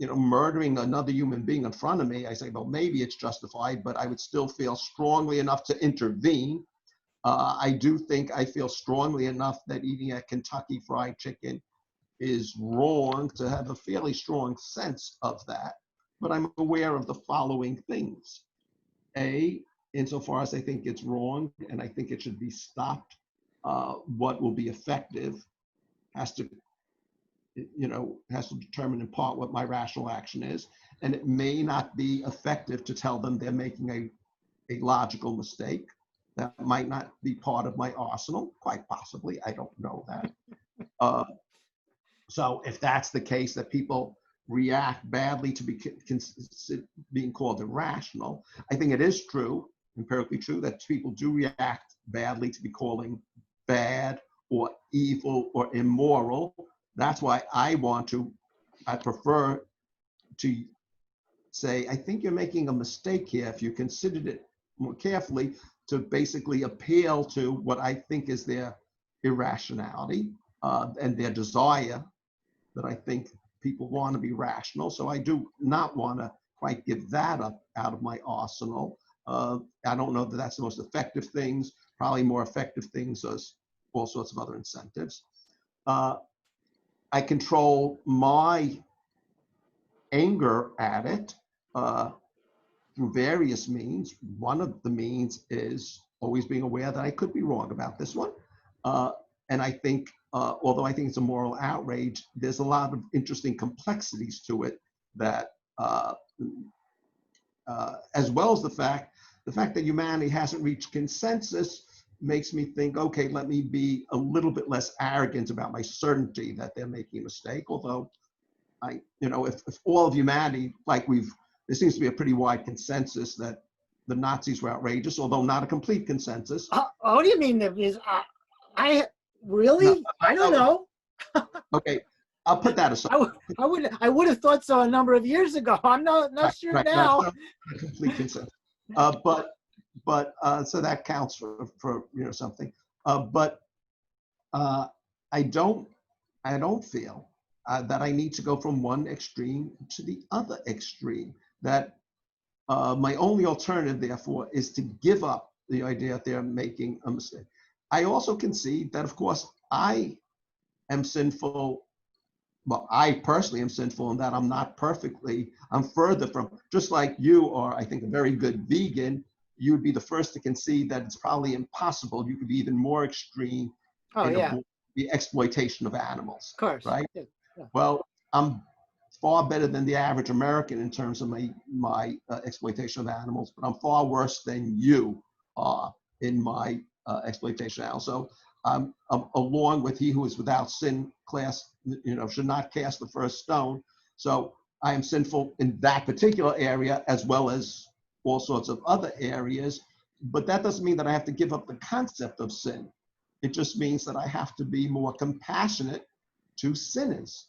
murdering another human being in front of me, I say, well, maybe it's justified, but I would still feel strongly enough to intervene. I do think I feel strongly enough that eating at Kentucky Fried Chicken is wrong to have a fairly strong sense of that. But I'm aware of the following things. A, insofar as I think it's wrong and I think it should be stopped, what will be effective has to determine in part what my rational action is. And it may not be effective to tell them they're making a logical mistake. That might not be part of my arsenal, quite possibly. I don't know that. So if that's the case, that people react badly to being called irrational, I think it is true, empirically true, that people do react badly to be calling bad or evil or immoral. That's why I prefer to say, I think you're making a mistake here if you considered it more carefully, to basically appeal to what I think is their irrationality and their desire, that I think people want to be rational. So I do not want to quite give that up out of my arsenal. I don't know that that's the most effective things. Probably more effective things is all sorts of other incentives. I control my anger at it through various means. One of the means is always being aware that I could be wrong about this one. And I think, although I think it's a moral outrage, there's a lot of interesting complexities to it that, as well as the fact that humanity hasn't reached consensus makes me think, okay, let me be a little bit less arrogant about my certainty that they're making a mistake. Although if all of humanity, there seems to be a pretty wide consensus that the Nazis were outrageous, although not a complete consensus. What do you mean? I really? No, I don't know. Okay, I'll put that aside. I would have thought so a number of years ago. I'm not sure right, now. not a complete consensus. But so that counts for something. But I don't feel that I need to go from one extreme to the other extreme. That my only alternative, therefore, is to give up the idea that they're making a mistake. I also concede that, of course, I am sinful. Well, I personally am sinful in that I'm further from, just like you are, I think, a very good vegan, you would be the first to concede that it's probably impossible. You could be even more extreme in the exploitation of animals. Of course. Right? Yeah. Well, I'm far better than the average American in terms of my exploitation of animals, but I'm far worse than you are in my exploitation of animals. So I'm along with he who is without sin should not cast the first stone. So I am sinful in that particular area as well as all sorts of other areas, but that doesn't mean that I have to give up the concept of sin. It just means that I have to be more compassionate to sinners,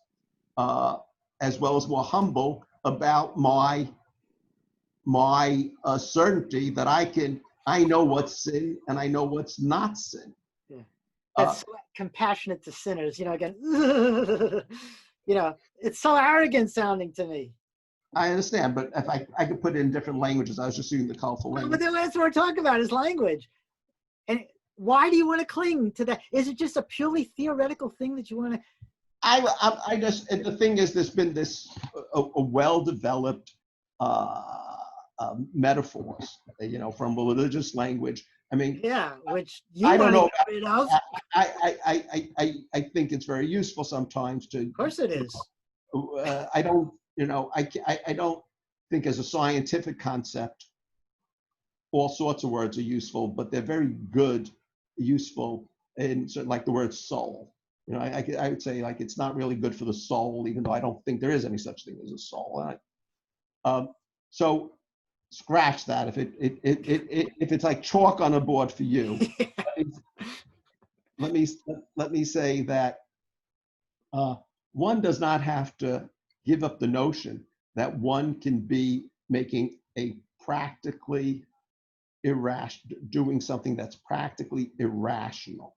as well as more humble about my certainty that I know what's sin and I know what's not sin. Yeah. That's compassionate to sinners. Again, it's so arrogant sounding to me. I understand, but if I could put it in different languages, I was just using the colorful language. But that's what we're talking about is language. And why do you want to cling to that? Is it just a purely theoretical thing that you want to? I just, the thing is, there's been this a well-developed metaphors, from religious language I mean, Yeah, which you I don't want to know. get rid of. Of I think it's very useful sometimes to. course it is. I don't, I don't think as a scientific concept, all sorts of words are useful, but they're very good, useful, and certain, like the word soul. I would say like it's not really good for the soul, even though I don't think there is any such thing as a soul. So scratch that. If it's like chalk on a board for you, let me say that one does not have to give up the notion that one can be making a practically doing something that's practically irrational.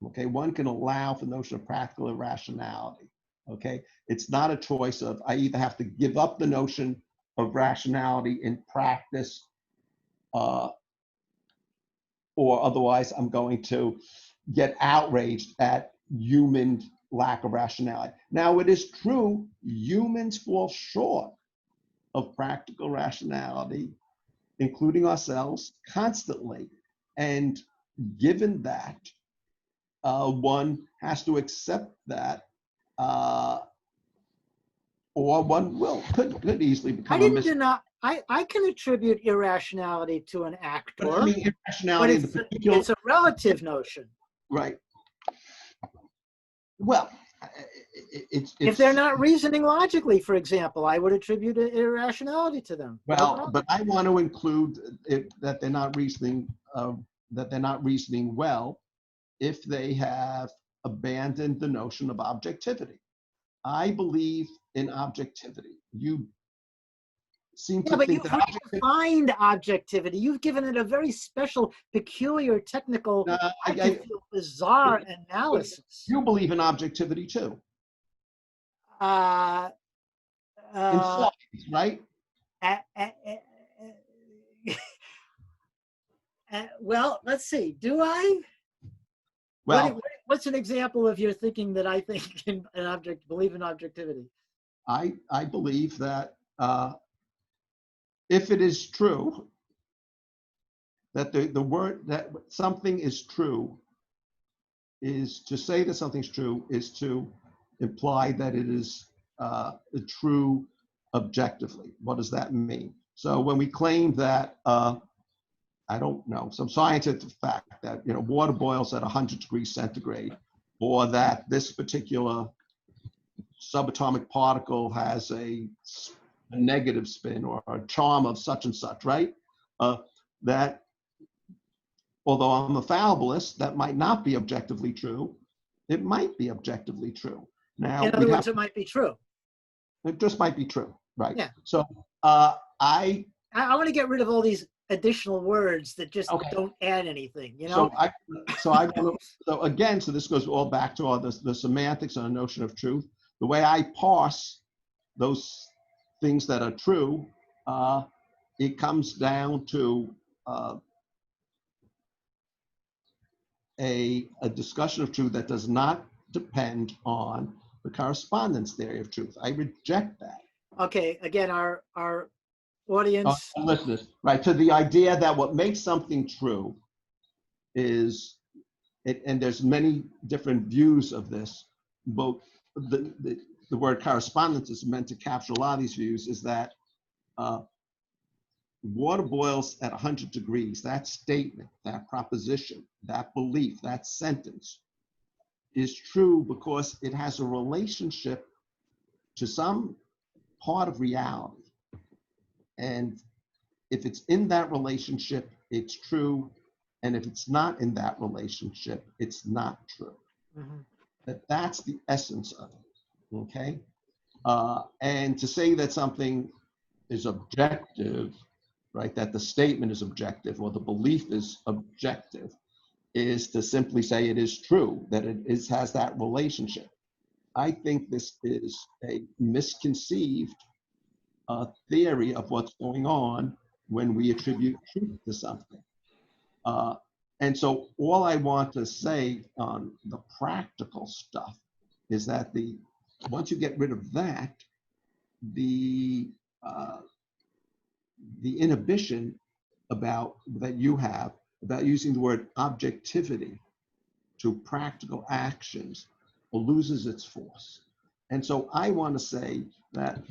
Okay, one can allow for the notion of practical irrationality. Okay, it's not a choice of I either have to give up the notion of rationality in practice, or otherwise I'm going to get outraged at human lack of rationality. Now, it is true, humans fall short of practical rationality, including ourselves, constantly. And given that, one has to accept that, or one could easily I become a didn't deny. I can attribute irrationality to an But I actor, mean, but irrationality in the particular, it's a relative notion. right? Well, If they're not reasoning logically, for example, I would attribute irrationality to them. well, but I want to include that they're not reasoning well if they have abandoned the notion of objectivity. I believe in objectivity. You seem Yeah, to but think you've that redefined objectivity. You've given it a very special, peculiar, technical, I can feel bizarre analysis. you believe in objectivity too. Uh, In uh, science, right? well, let's see. Do I? Well, What's an example of your thinking that I think in believe in objectivity? I believe that if it is true that the word that something is true is to say that something's true is to imply that it is true objectively. What does that mean? So when we claim that I don't know, some scientific fact that water boils at 100 degrees centigrade, or that this particular subatomic particle has a negative spin or a charm of such and such, right? That although I'm a fallibilist, that might not be objectively true. It might be objectively true. Now, in other words, it might be true. It just might be true, right? Yeah. So I want to get rid of all these additional words that just don't add anything, So again, so this goes all back to all the semantics and the notion of truth. The way I parse those things that are true, it comes down to a discussion of truth that does not depend on the correspondence theory of truth. I reject that. Okay, again, our audience. Listeners, right, to the idea that what makes something true is, and there's many different views of this, but the word correspondence is meant to capture a lot of these views, is that water boils at 100 degrees. That statement, that proposition, that belief, that sentence is true because it has a relationship to some part of reality. And if it's in that relationship, it's true. And if it's not in that relationship, it's not true. Mm-hmm. That's the essence of it, okay? And to say that something is objective, right, that the statement is objective or the belief is objective, is to simply say it is true, that it has that relationship. I think this is a misconceived theory of what's going on when we attribute truth to something. And so all I want to say on the practical stuff is that once you get rid of that, the inhibition that you have about using the word objectivity to practical actions loses its force. And so I want to say that,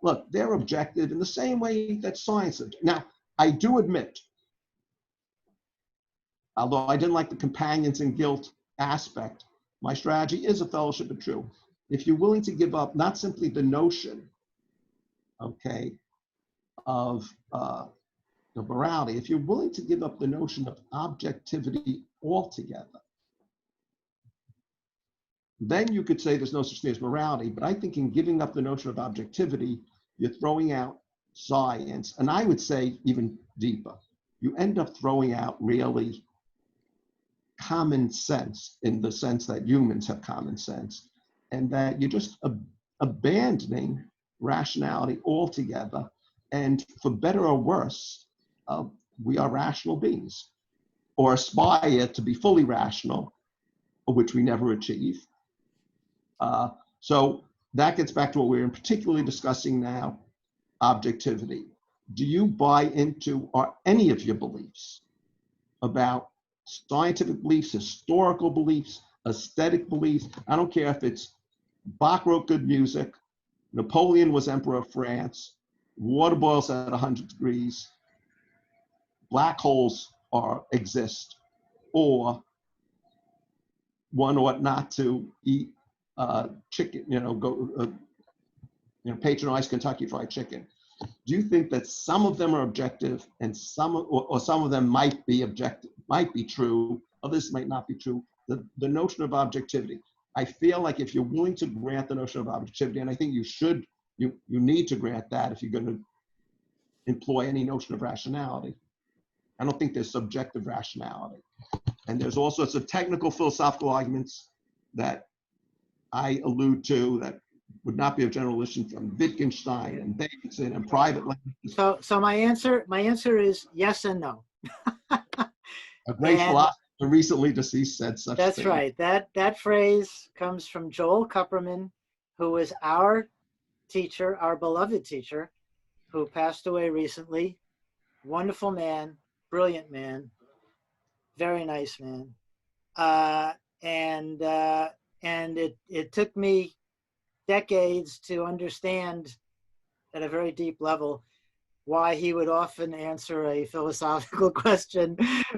look, they're objective in the same way that science is. Now, I do admit, although I didn't like the companions and guilt aspect, my strategy is a fellowship of truth. If you're willing to give up not simply the notion, okay, of morality, if you're willing to give up the notion of objectivity altogether, then you could say there's no such thing as morality. But I think in giving up the notion of objectivity, you're throwing out science. And I would say even deeper, you end up throwing out really common sense, in the sense that humans have common sense, and that you're just abandoning rationality altogether. And for better or worse, we are rational beings, or aspire to be fully rational, which we never achieve. So that gets back to what we're particularly discussing now, objectivity. Do you buy into any of your beliefs about scientific beliefs, historical beliefs, aesthetic beliefs? I don't care if it's Bach wrote good music, Napoleon was emperor of France, water boils at 100 degrees, black holes exist, or one ought not to eat chicken, patronize Kentucky Fried Chicken. Do you think that some of them are objective and some of them might be objective, might be true, others might not be true? The notion of objectivity. I feel like if you're willing to grant the notion of objectivity, and I think you need to grant that if you're going to employ any notion of rationality. I don't think there's subjective rationality. And there's all sorts of technical philosophical arguments that I allude to that would not be of general listen from Wittgenstein and Davidson and private languages. So my answer is yes and no. A great philosopher recently deceased said such That's thing. right. That phrase comes from Joel Kupperman, who was our teacher, our beloved teacher, who passed away recently. Wonderful man, brilliant man, very nice man. And it took me decades to understand at a very deep level why he would often answer a philosophical question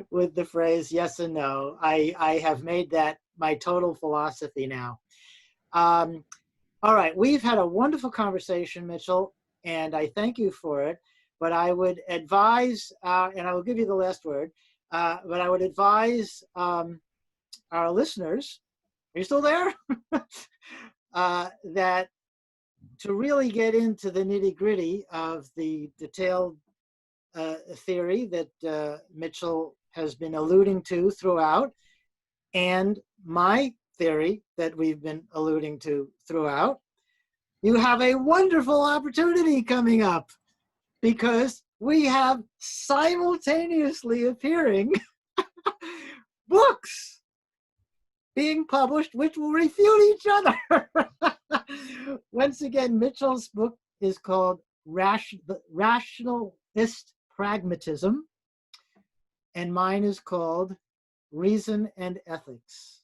with the phrase yes and no. I have made that my total philosophy now. All right, we've had a wonderful conversation, Mitchell, and I thank you for it. But I would advise, and I will give you the last word, but I would advise our listeners, are you still there? That to really get into the nitty-gritty of the detailed theory that Mitchell has been alluding to throughout, and my theory that we've been alluding to throughout, you have a wonderful opportunity coming up, because we have simultaneously appearing books being published which will refute each other. Once again, Mitchell's book is called Rationalist Pragmatism, and mine is called Reason and Ethics.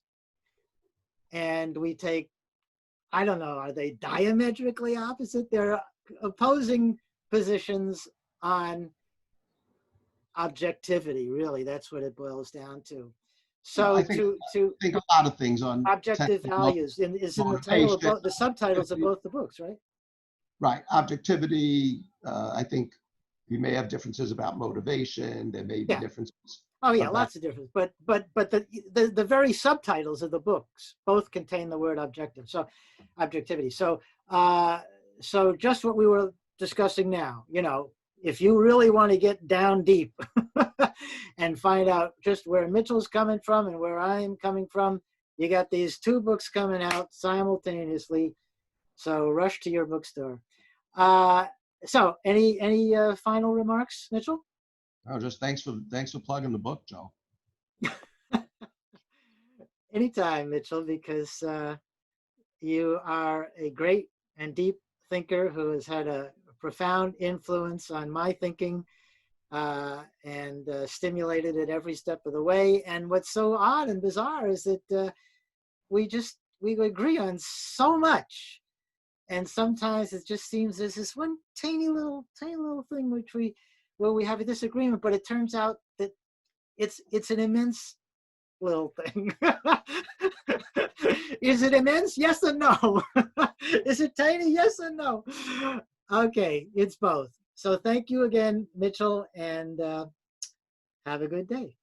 And we take, I don't know, are they diametrically opposite? They're opposing positions on objectivity, really. That's what it boils down to. So I think a lot of things on objective values is in the title of both, the subtitles of both the books, right? Right. Objectivity, I think we may have differences about motivation. There may be differences. Oh yeah, lots of differences. But the very subtitles of the books both contain the word objective. So objectivity. So so just what we were discussing now, if you really want to get down deep and find out just where Mitchell's coming from and where I'm coming from, you got these two books coming out simultaneously. So rush to your bookstore. So any final remarks, Mitchell? Oh, just thanks for plugging the book, Joe. Anytime, Mitchell, because you are a great and deep thinker who has had a profound influence on my thinking and stimulated at every step of the way. And what's so odd and bizarre is that we agree on so much. And sometimes it just seems there's this one tiny little thing where we have a disagreement, but it turns out that it's an immense little thing. Is it immense? Yes or no? Is it tiny? Yes or no? Okay, it's both. So thank you again, Mitchell, and have a good day.